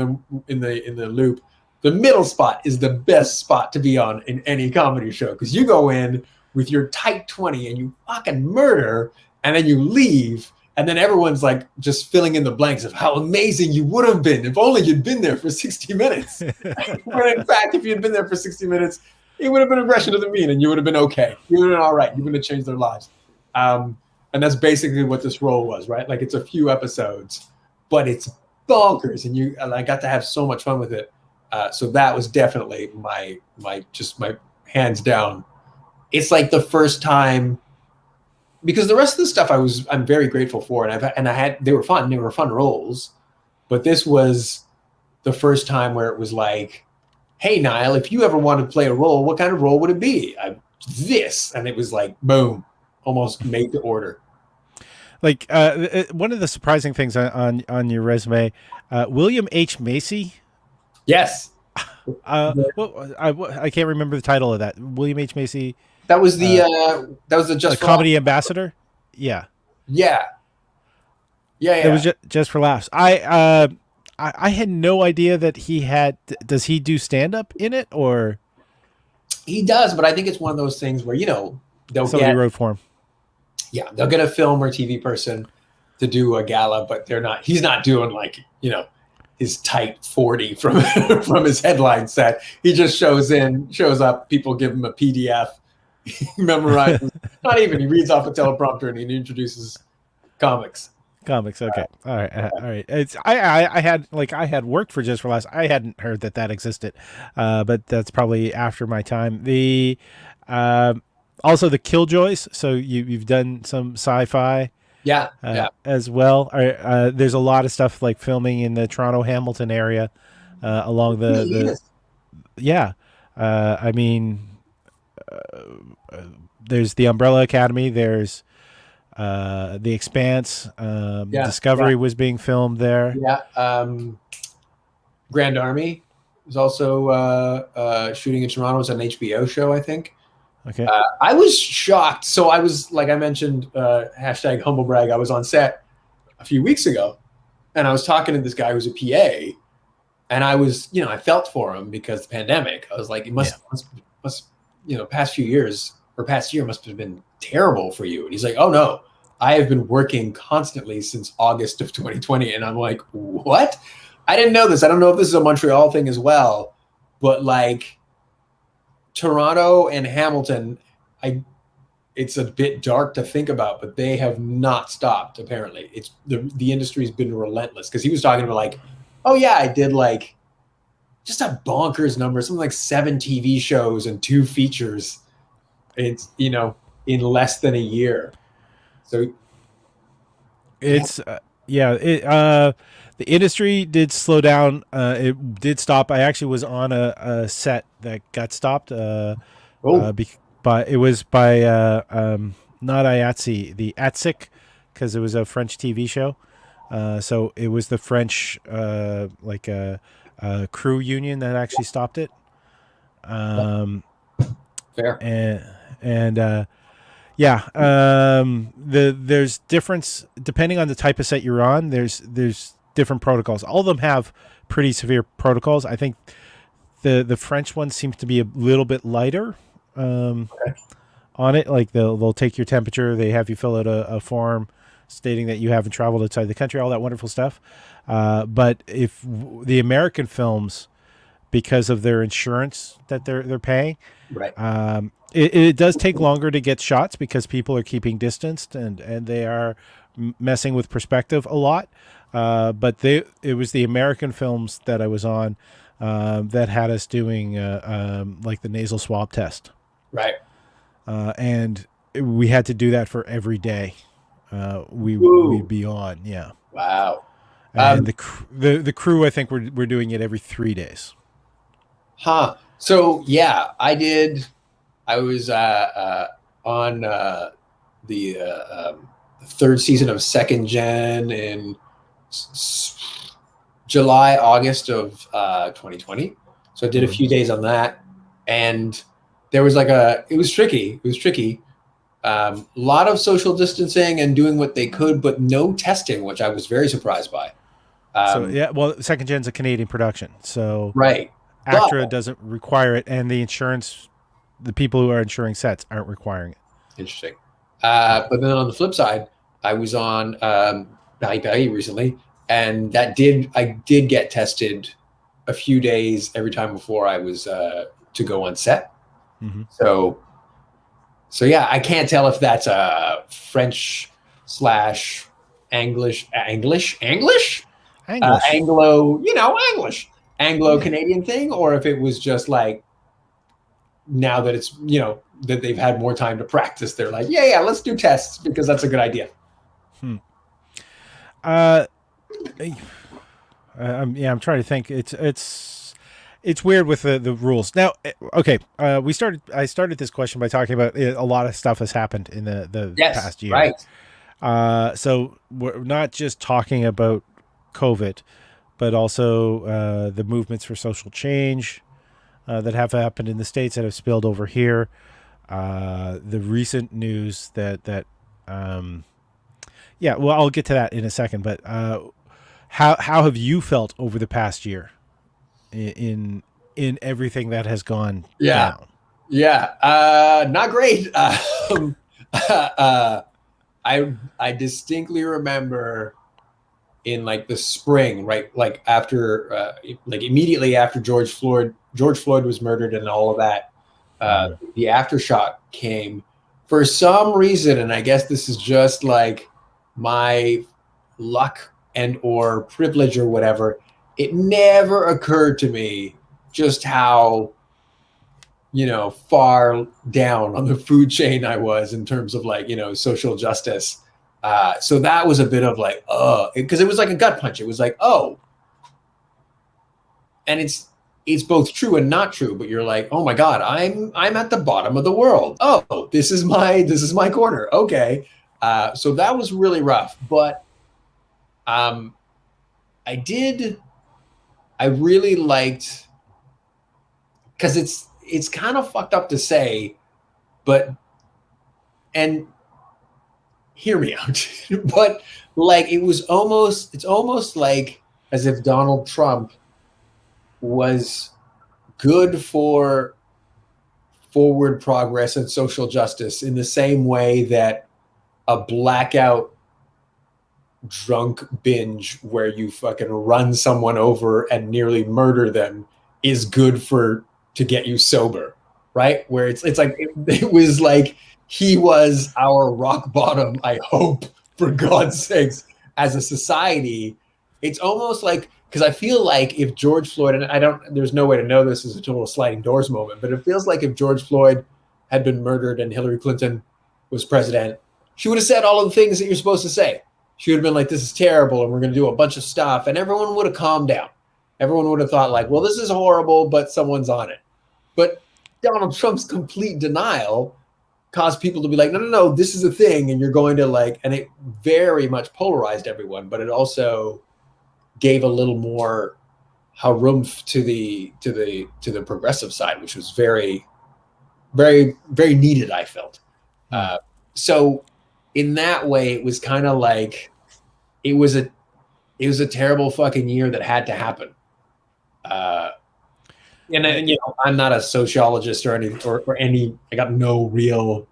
in the loop, the middle spot is the best spot to be on in any comedy show, because you go in with your tight 20 and you fucking murder, and then you leave, and then everyone's like just filling in the blanks of how amazing you would have been if only you'd been there for 60 minutes. But in fact, if you'd been there for 60 minutes, it would have been regression to the mean, and you would have been okay. You would have been all right. You would have changed their lives. And that's basically what this role was, right? Like, it's a few episodes, but it's bonkers, and I got to have so much fun with it. So that was definitely my hands down. It's like the first time, because the rest of the stuff I'm very grateful for, and they were fun roles, but this was the first time where it was like, hey Nile, if you ever wanted to play a role, what kind of role would it be? This, and it was like boom, almost made to order. Like one of the surprising things on your resume, William H. Macy. Yes. I can't remember the title of that. William H. Macy. That was the Just for comedy ambassador. Yeah, Yeah. it was just for laughs. I had no idea that he had. Does he do stand up in it, or He does, but I think it's one of those things where somebody wrote for him? they'll get a film or TV person to do a gala, but he's not doing his tight 40 from from his headline set. He just shows up, people give him a PDF, he memorizes, not even, he reads off a teleprompter and he introduces comics. Okay. All right. It's I had worked for Just for Laughs. I hadn't heard that existed, but that's probably after my time. The also the Killjoys. So you've done some sci-fi, as well. There's a lot of stuff like filming in the Toronto Hamilton area, along I mean, there's the Umbrella Academy. There's The Expanse. Discovery was being filmed there. Grand Army was also shooting in Toronto. It was an HBO show, I think. Okay. I was shocked. So I was, like I mentioned, hashtag humble brag, I was on set a few weeks ago and I was talking to this guy who's a PA, and I was, I felt for him because the pandemic. I was like, it must past few years or past year must have been terrible for you. And he's like, oh no, I have been working constantly since August of 2020. And I'm like, what? I didn't know this. I don't know if this is a Montreal thing as well, but like Toronto and Hamilton, it's a bit dark to think about, but they have not stopped. Apparently, it's the industry's been relentless. Because he was talking about like, oh yeah, I did like just a bonkers number, something like 7 TV shows and 2 features. It's in less than a year. So it's the industry did slow down. It did stop. I actually was on a set that got stopped. But it was by not IATSE, the ATSIC, because it was a French TV show. So it was the French crew union that actually stopped it. Fair. There's difference depending on the type of set you're on. There's different protocols. All of them have pretty severe protocols. I think the French one seems to be a little bit lighter on it. Like they'll take your temperature. They have you fill out a form stating that you haven't traveled outside the country, all that wonderful stuff. But if the American films, because of their insurance that they're paying, right. It does take longer to get shots because people are keeping distanced and they are messing with perspective a lot. But it was the American films that I was on that had us doing like the nasal swab test. Right. And we had to do that for every day. We'd be on. Yeah. Wow. And the crew, I think we're doing it every 3 days. Huh. So yeah, I did. I was on the 3rd season of Second Gen in July, August of 2020. So I did a few days on that, and there was it was tricky. A lot of social distancing and doing what they could, but no testing, which I was very surprised by. Second Gen's a Canadian production, so right. ACTRA doesn't require it, and the people who are insuring sets aren't requiring it. Interesting. But then on the flip side, I was on Paris recently, and I did get tested a few days every time before I was to go on set. Mm-hmm. So yeah, I can't tell if that's a French / English, Anglo-Canadian thing, or if it was just like now that it's that they've had more time to practice, they're like, yeah, let's do tests because that's a good idea. I'm trying to think. It's weird with the rules. Now, okay, I started this question by talking about a lot of stuff has happened in the past year. Right. So we're not just talking about COVID, but also the movements for social change that have happened in the States that have spilled over here. the recent news yeah, well, I'll get to that in a second. But how have you felt over the past year in everything that has gone Yeah. down? Yeah. Not great. I distinctly remember in like the spring, right? Like after, like immediately after George Floyd was murdered and all of that, the aftershock came for some reason. And I guess this is just like my luck and or privilege or whatever. It never occurred to me just how, far down on the food chain I was in terms of like, social justice. So that was a bit of like, because it was like a gut punch. It was like, oh, and it's both true and not true. But you're like, oh my God, I'm at the bottom of the world. Oh, this is my corner. Okay, so that was really rough. But I really liked, because it's kind of fucked up to say, and hear me out, but like it's almost like as if Donald Trump was good for forward progress and social justice in the same way that a blackout drunk binge where you fucking run someone over and nearly murder them is good to get you sober, right? Where it's like it was like he was our rock bottom, I hope, for God's sakes, as a society. It's almost like, because I feel like if George Floyd, and there's no way to know this is a total sliding doors moment, but it feels like if George Floyd had been murdered and Hillary Clinton was president, she would have said all of the things that you're supposed to say. She would have been like, this is terrible, and we're going to do a bunch of stuff, and everyone would have calmed down. Everyone would have thought like, well, this is horrible, but someone's on it. But Donald Trump's complete denial caused people to be like, no, this is a thing, and you're going to like, and it very much polarized everyone, but it also gave a little more harumph to the progressive side, which was very, very, very needed, I felt. So in that way, it was kind of like it was a terrible fucking year that had to happen. And I'm not a sociologist or any. I got no real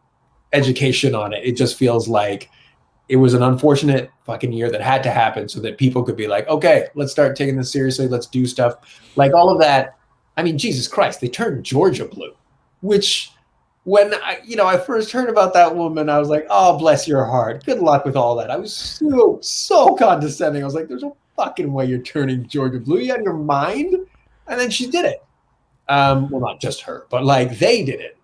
education on it. It just feels like it was an unfortunate fucking year that had to happen so that people could be like, okay, let's start taking this seriously. Let's do stuff like all of that. I mean, Jesus Christ, they turned Georgia blue, which when I first heard about that woman, I was like, oh, bless your heart. Good luck with all that. I was so condescending. I was like, there's no fucking way you're turning Georgia blue. You out of your mind? And then she did it. Well, not just her, but like they did it.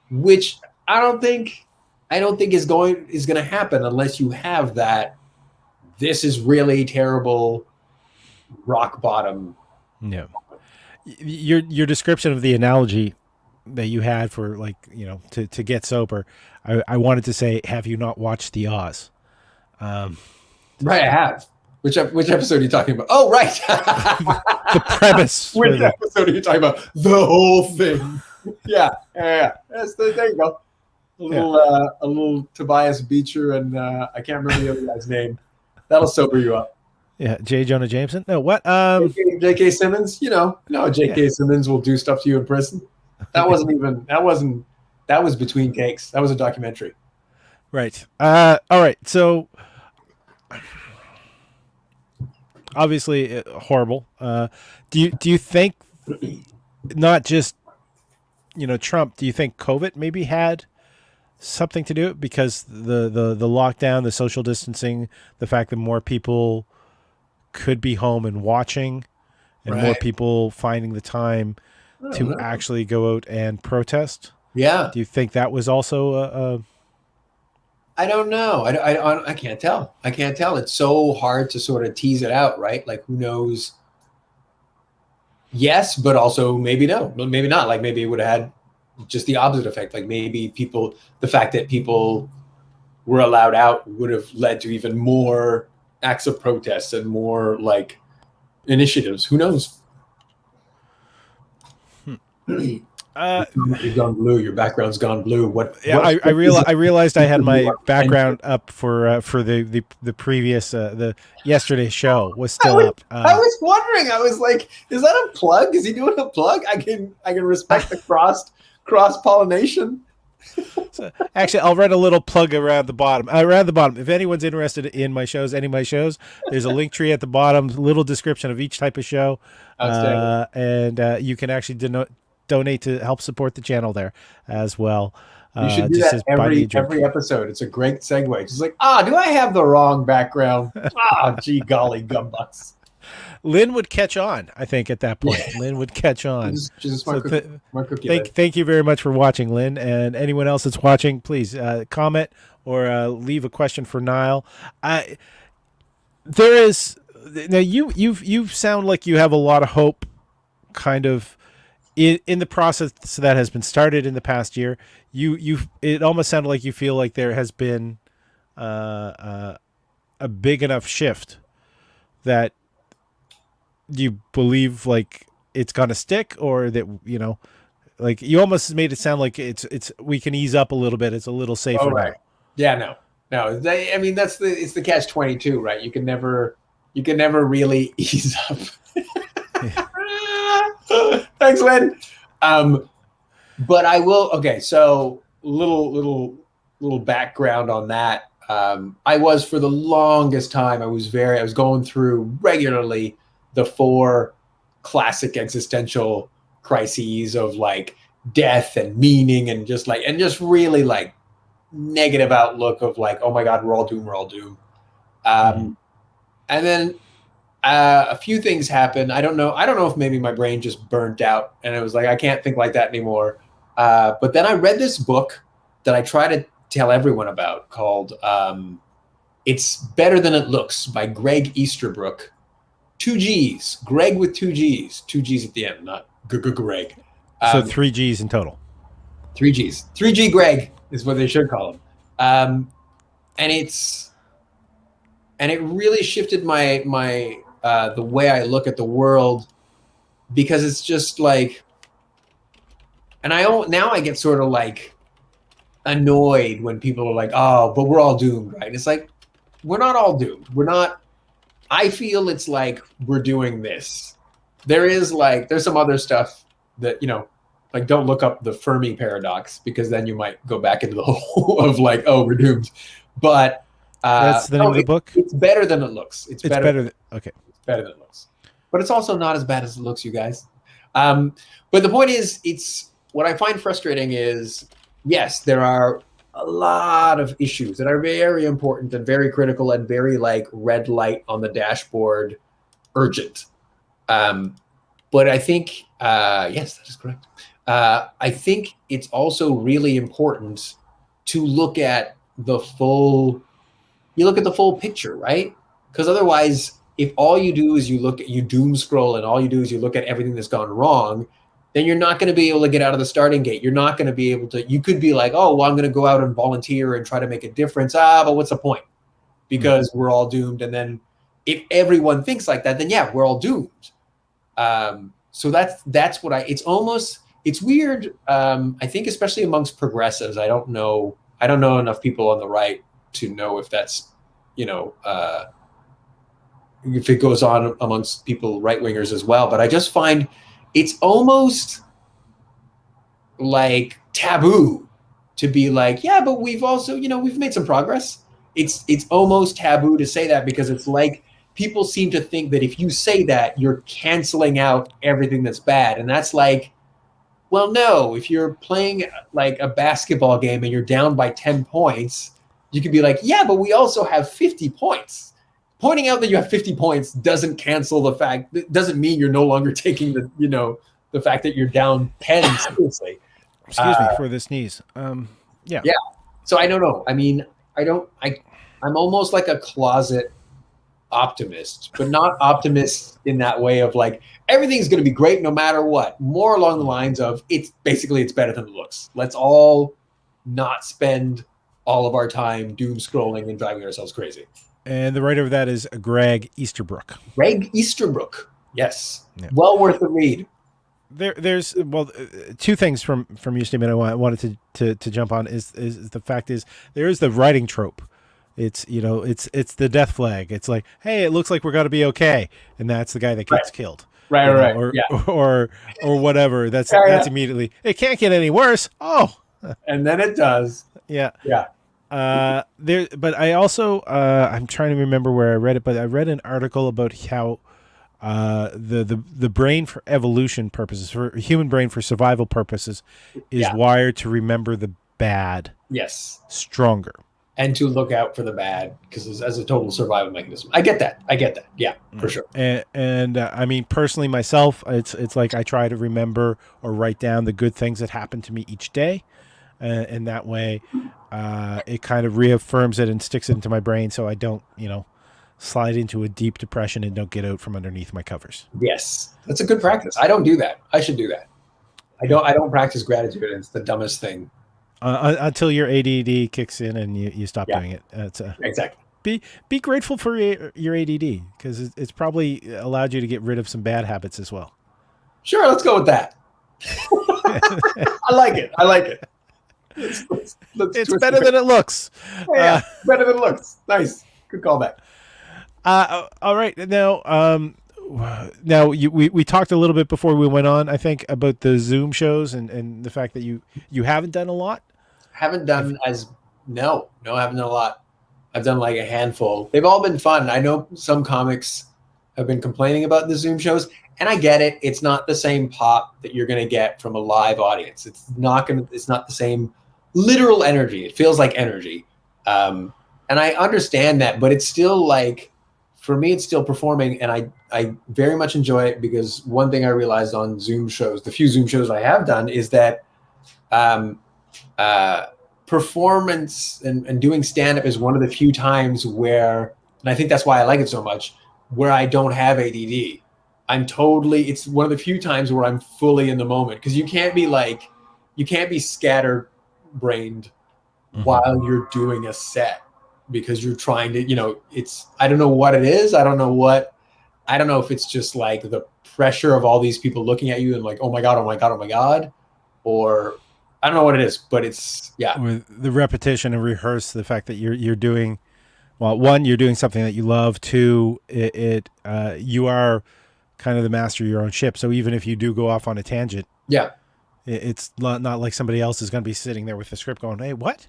Which I don't think is going to happen unless you have that. This is really terrible, rock bottom. No, your description of the analogy that you had for like to get sober, I wanted to say, have you not watched The Oz? Right, I have. Which episode are you talking about? Oh, right. The premise. Which episode are you talking about? The whole thing. Yeah. There you go. A little Tobias Beecher and I can't remember the other guy's name. That'll sober you up. Yeah, J. Jonah Jameson. No, what? J.K. Simmons. J.K. Simmons will do stuff to you in prison. That was between takes. That was a documentary. Right. All right. So obviously horrible. Do you think not just Trump? Do you think COVID maybe had something to do because the lockdown, the social distancing, the fact that more people could be home and watching, and more people finding the time to actually go out and protest? Yeah. Do you think that was also I don't know. I can't tell. It's so hard to sort of tease it out, right? Like, who knows? Yes, but also maybe no, maybe not. Like, maybe it would have had just the opposite effect. Like, maybe the fact that people were allowed out would have led to even more acts of protest and more like initiatives. Who knows? You've gone blue. Your background's gone blue. Yeah, I realized I had my background up for the previous the yesterday's show was still up. I was wondering. I was like, is that a plug? Is he doing a plug? I can respect the cross pollination. So actually, I'll write a little plug around the bottom. If anyone's interested in my shows, any of my shows, there's a link tree at the bottom, little description of each type of show, and you can actually donate to help support the channel there as well. You should do that every episode. It's a great segue. Just like, do I have the wrong background? Gee golly gumbutts. Lynn would catch on, I think, at that point. Lynn would catch on. Thank you very much for watching, Lynn, and anyone else that's watching, please comment or leave a question for Nile. There is now you sound like you have a lot of hope, kind of in the process that has been started in the past year. It almost sounded like you feel like there has been a big enough shift that you believe like it's gonna stick, or that like you almost made it sound like it's we can ease up a little bit. It's a little safer. Oh, right. Yeah. No. I mean, it's the catch-22, right? You can never really ease up. Thanks, Lynn. But I will. Okay, so little background on that. I was, for the longest time, I was going through regularly the 4 classic existential crises of like death and meaning and just really like negative outlook of like, oh my God, we're all doomed. And then a few things happened. I don't know if maybe my brain just burnt out and it was like, I can't think like that anymore. But then I read this book that I try to tell everyone about called It's Better Than It Looks by Gregg Easterbrook. 2 G's. Gregg with 2 G's. 2 G's at the end, not Gregg. So 3 G's in total. 3 G's. 3G Gregg is what they should call him. And it really shifted my the way I look at the world, because it's just like, and now I get sort of like annoyed when people are like, oh, but we're all doomed, right? It's like, we're not all doomed. We're not. I feel it's like we're doing this. There's some other stuff that, like, don't look up the Fermi paradox, because then you might go back into the hole of like, oh, we're doomed. But that's the name of the book. It's better than it looks. It's better. Okay. It's better than it looks. But it's also not as bad as it looks, you guys. But the point is, what I find frustrating is, yes, there are a lot of issues that are very important and very critical and very like red light on the dashboard urgent. But I think, yes, that is correct. I think it's also really important to look at the full picture, right? Because otherwise, if all you do is you doom scroll and all you do is you look at everything that's gone wrong, then you're not going to be able to get out of the starting gate. You're not going to be able to, you could be like, oh, well, I'm going to go out and volunteer and try to make a difference. But what's the point? Because we're all doomed. And then if everyone thinks like that, then yeah, we're all doomed. So that's what it's weird. I think especially amongst progressives, I don't know enough people on the right to know if that's, if it goes on amongst people right-wingers as well. But I just find it's almost like taboo to be like, yeah, but we've also, we've made some progress. It's almost taboo to say that, because it's like people seem to think that if you say that, you're canceling out everything that's bad. And that's like, well, no, if you're playing like a basketball game and you're down by 10 points, you could be like, yeah, but we also have 50 points. Pointing out that you have 50 points doesn't cancel the fact, doesn't mean you're no longer taking the fact that you're down 10 seriously. Excuse me for the sneeze. Yeah. So I don't know. I mean, I'm almost like a closet optimist, but not optimist in that way of like, everything's going to be great no matter what. More along the lines of it's better than it looks. Let's all not spend all of our time doom scrolling and driving ourselves crazy. And the writer of that is Gregg Easterbrook. Gregg Easterbrook. Yes. Yeah. Well worth the read. there's two things from your statement I wanted to jump on is the fact is there is the writing trope. It's it's the death flag. It's like, hey, it looks like we're gonna be okay, and that's the guy that gets killed, Right. or Yeah. or whatever. That's immediately. It can't get any worse. Oh, And then it does. yeah. Yeah. But I also I'm trying to remember where I read it, but I read an article about how the brain for evolution purposes, for human brain for survival purposes, is wired to remember the bad. Yes. Stronger. And to look out for the bad, because as a total survival mechanism. I get that. Yeah, for sure. And I mean, personally, myself, it's like I try to remember or write down the good things that happen to me each day. And that way, it kind of reaffirms it and sticks it into my brain, so I don't, slide into a deep depression and don't get out from underneath my covers. Yes, that's a good practice. I don't do that. I should do that. I don't practice gratitude. It's the dumbest thing. Until your ADD kicks in and you stop doing it. Exactly. Be grateful for your ADD, because it's probably allowed you to get rid of some bad habits as well. Sure, let's go with that. I like it. Let's it's better than it looks. Better than it looks. Nice. Good callback. All right. Now we talked a little bit before we went on, I think, about the Zoom shows and the fact that you haven't done a lot. I haven't done a lot. I've done like a handful. They've all been fun. I know some comics have been complaining about the Zoom shows, and I get it. It's not the same pop that you're going to get from a live audience. It's not the same literal energy. It feels like energy. And I understand that, but it's still like, for me, it's still performing, and I very much enjoy it, because one thing I realized on Zoom shows, the few Zoom shows I have done, is that performance and doing stand-up is one of the few times where, and I think that's why I like it so much, where I don't have ADD. It's one of the few times where I'm fully in the moment, because you can't be scatterbrained while you're doing a set, because you're trying to, I don't know what it is. I don't know if it's just like the pressure of all these people looking at you and like, oh my God, or I don't know what it is, but it's, With the repetition and rehearse, the fact that you're doing, well, one, you're doing something that you love. Two, you are kind of the master of your own ship. So even if you do go off on a tangent, it's not like somebody else is going to be sitting there with the script going, hey, what?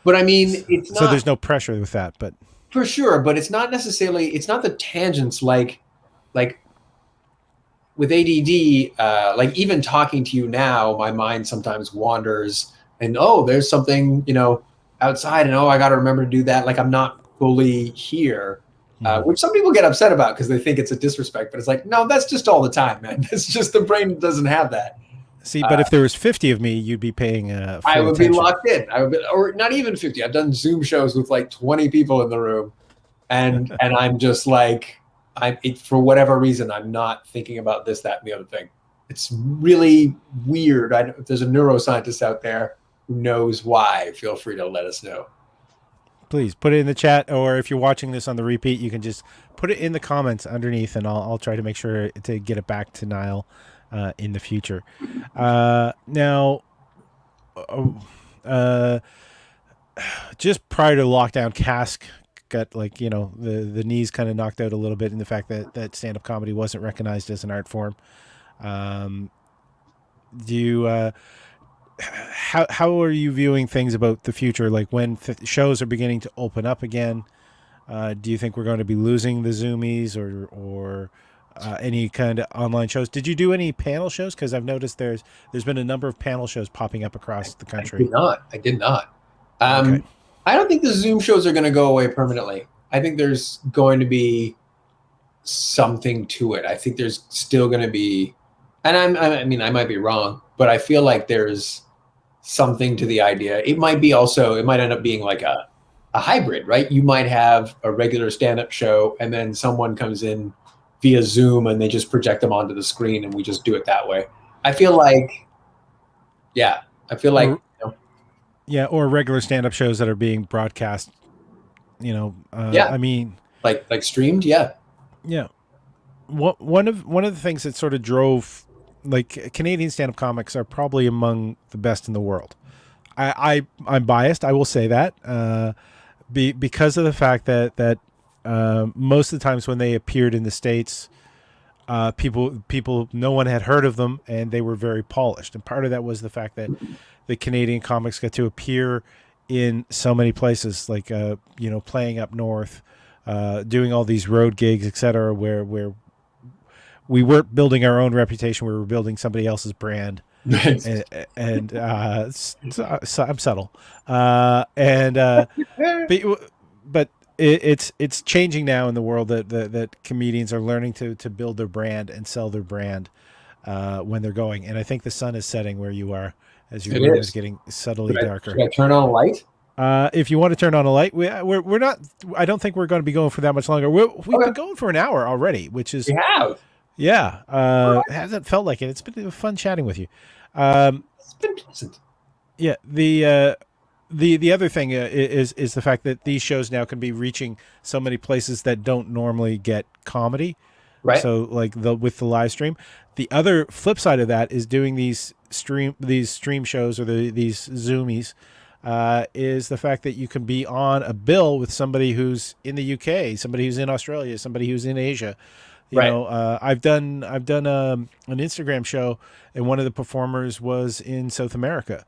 But I mean, it's not, so there's no pressure with that, but for sure. But it's not the tangents like with ADD, like even talking to you now, my mind sometimes wanders and, there's something, outside, and I got to remember to do that. Like I'm not fully here, which some people get upset about because they think it's a disrespect, but it's like, no, that's just all the time, man. It's just the brain doesn't have that. See, but if there was 50 of me, you'd be paying I would be locked in. Or not even 50. I've done Zoom shows with like 20 people in the room, and I'm just like, for whatever reason, I'm not thinking about this, that, and the other thing. It's really weird. If there's a neuroscientist out there who knows why, feel free to let us know. Please put it in the chat, or if you're watching this on the repeat, you can just put it in the comments underneath, and I'll try to make sure to get it back to Nile in the future. Now, just prior to lockdown, Cask got the knees kind of knocked out a little bit in the fact that stand-up comedy wasn't recognized as an art form. Do you how are you viewing things about the future? Like when shows are beginning to open up again, do you think we're going to be losing the Zoomies or any kind of online shows? Did you do any panel shows? Because I've noticed there's been a number of panel shows popping up across the country. I did not. Okay. I don't think the Zoom shows are going to go away permanently. I think there's going to be something to it. I think there's still going to be, and I might be wrong, but I feel like there's something to the idea. It might end up being like a hybrid, right? You might have a regular stand-up show, and then someone comes in via Zoom and they just project them onto the screen, and we just do it that way. I feel like. Or regular stand-up shows that are being broadcast, I mean, like streamed. One of the things that sort of drove like Canadian stand-up comics are probably among the best in the world. I'm biased. I will say that because of the fact that most of the times when they appeared in the States, no one had heard of them, and they were very polished. And part of that was the fact that the Canadian comics got to appear in so many places, like playing up north, doing all these road gigs, etc., where we weren't building our own reputation; we were building somebody else's brand. So I'm subtle, but it's changing now in the world that comedians are learning to build their brand and sell their brand when they're going. And I think the sun is setting where you are, as your room is getting subtly darker. Should I turn on a light? If you want to turn on a light, we're not. I don't think we're going to be going for that much longer. We've been going for an hour already, which is we have. Yeah, it hasn't felt like it. It's been fun chatting with you. It's been pleasant. Yeah, the other thing is the fact that these shows now can be reaching so many places that don't normally get comedy. Right. So like with the live stream, the other flip side of that is doing these stream shows or these Zoomies. Is the fact that you can be on a bill with somebody who's in the UK, somebody who's in Australia, somebody who's in Asia. You know, I've done an Instagram show, and one of the performers was in South America,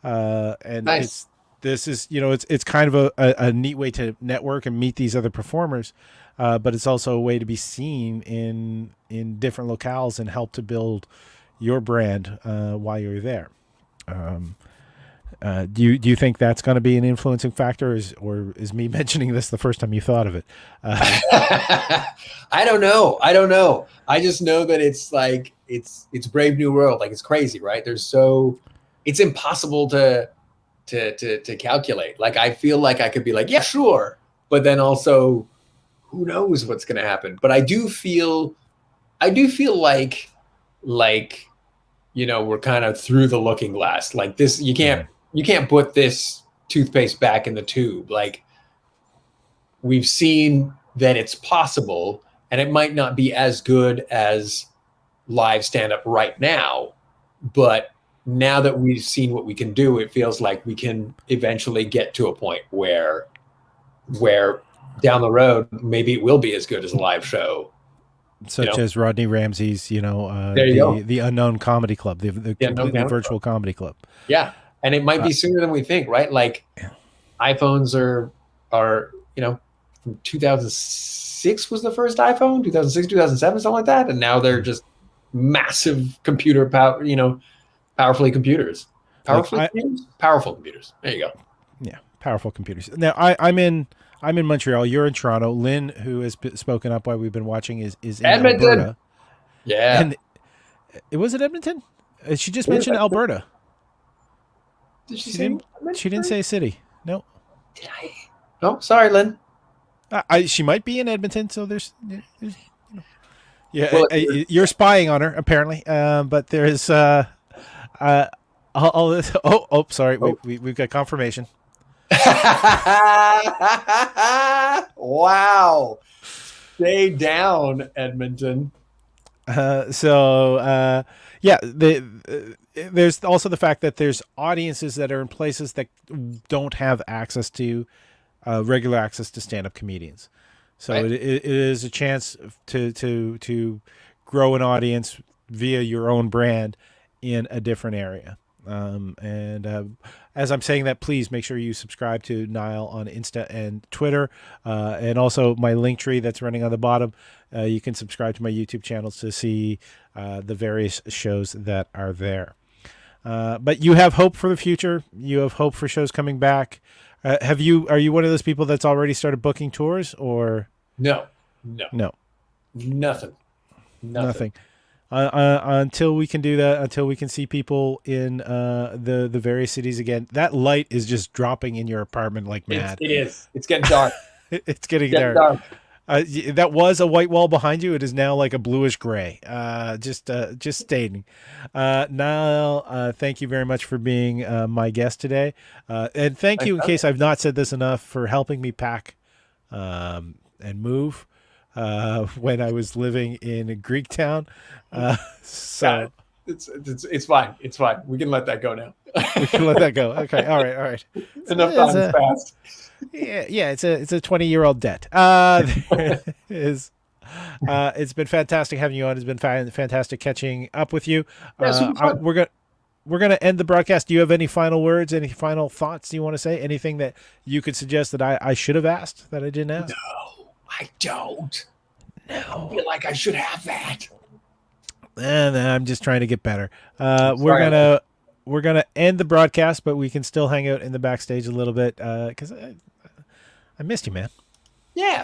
and nice. It's kind of a neat way to network and meet these other performers, but it's also a way to be seen in different locales and help to build your brand while you're there. Do you think that's going to be an influencing factor, or is me mentioning this the first time you thought of it? I don't know. I just know that it's like it's Brave New World. Like, it's crazy, right? It's impossible to calculate. Like, I feel like I could be like, yeah, sure, but then also, who knows what's going to happen? But I do feel like we're kind of through the looking glass. Like this, you can't put this toothpaste back in the tube. Like, we've seen that it's possible, and it might not be as good as live stand-up right now, but now that we've seen what we can do, it feels like we can eventually get to a point where down the road, maybe it will be as good as a live show. Such as Rodney Ramsey's, the Unknown Comedy Club, the virtual comedy club. Yeah. And it might be sooner than we think, right? Like, iPhones are from 2006 was the first iPhone, 2006, 2007, something like that. And now they're just massive computer power, powerful computers. Powerful computers. There you go. Yeah, powerful computers. Now I'm in Montreal. You're in Toronto. Lynn, who has spoken up while we've been watching, is in Edmonton. Alberta. Yeah. And was it Edmonton? She just mentioned Alberta. Did she say? She didn't say a city. No. Did I? Oh, sorry, Lynn. She might be in Edmonton. So there's you're spying on her apparently. But there is all this. Oh, sorry. We've got confirmation. Wow. Stay down, Edmonton. There's also the fact that there's audiences that are in places that don't have access to regular access to stand-up comedians. So it is a chance to grow an audience via your own brand in a different area. As I'm saying that, please make sure you subscribe to Nile on Insta and Twitter, and also my link tree that's running on the bottom. You can subscribe to my YouTube channels to see the various shows that are there. But you have hope for the future. You have hope for shows coming back. Are you one of those people that's already started booking tours, or no? Nothing. Until we can do that, until we can see people in the various cities again. That light is just dropping in your apartment like mad. It is. It's getting dark. It's getting dark. That was a white wall behind you. It is now like a bluish gray. Just stating. Niall, thank you very much for being my guest today. And thank you, in case I've not said this enough, for helping me pack and move when I was living in Greektown. It's fine. It's fine. We can let that go now. We can let that go. Okay. All right. So Enough time has passed. Yeah. It's a 20-year-old debt. There is. It's been fantastic having you on. It's been fantastic catching up with you. We're gonna end the broadcast. Do you have any final words? Any final thoughts you want to say? Anything that you could suggest that I should have asked that I didn't ask? No, I don't. No. I feel like I should have that. And I'm just trying to get better. We're gonna end the broadcast, but we can still hang out in the backstage a little bit because I missed you, man. Yeah,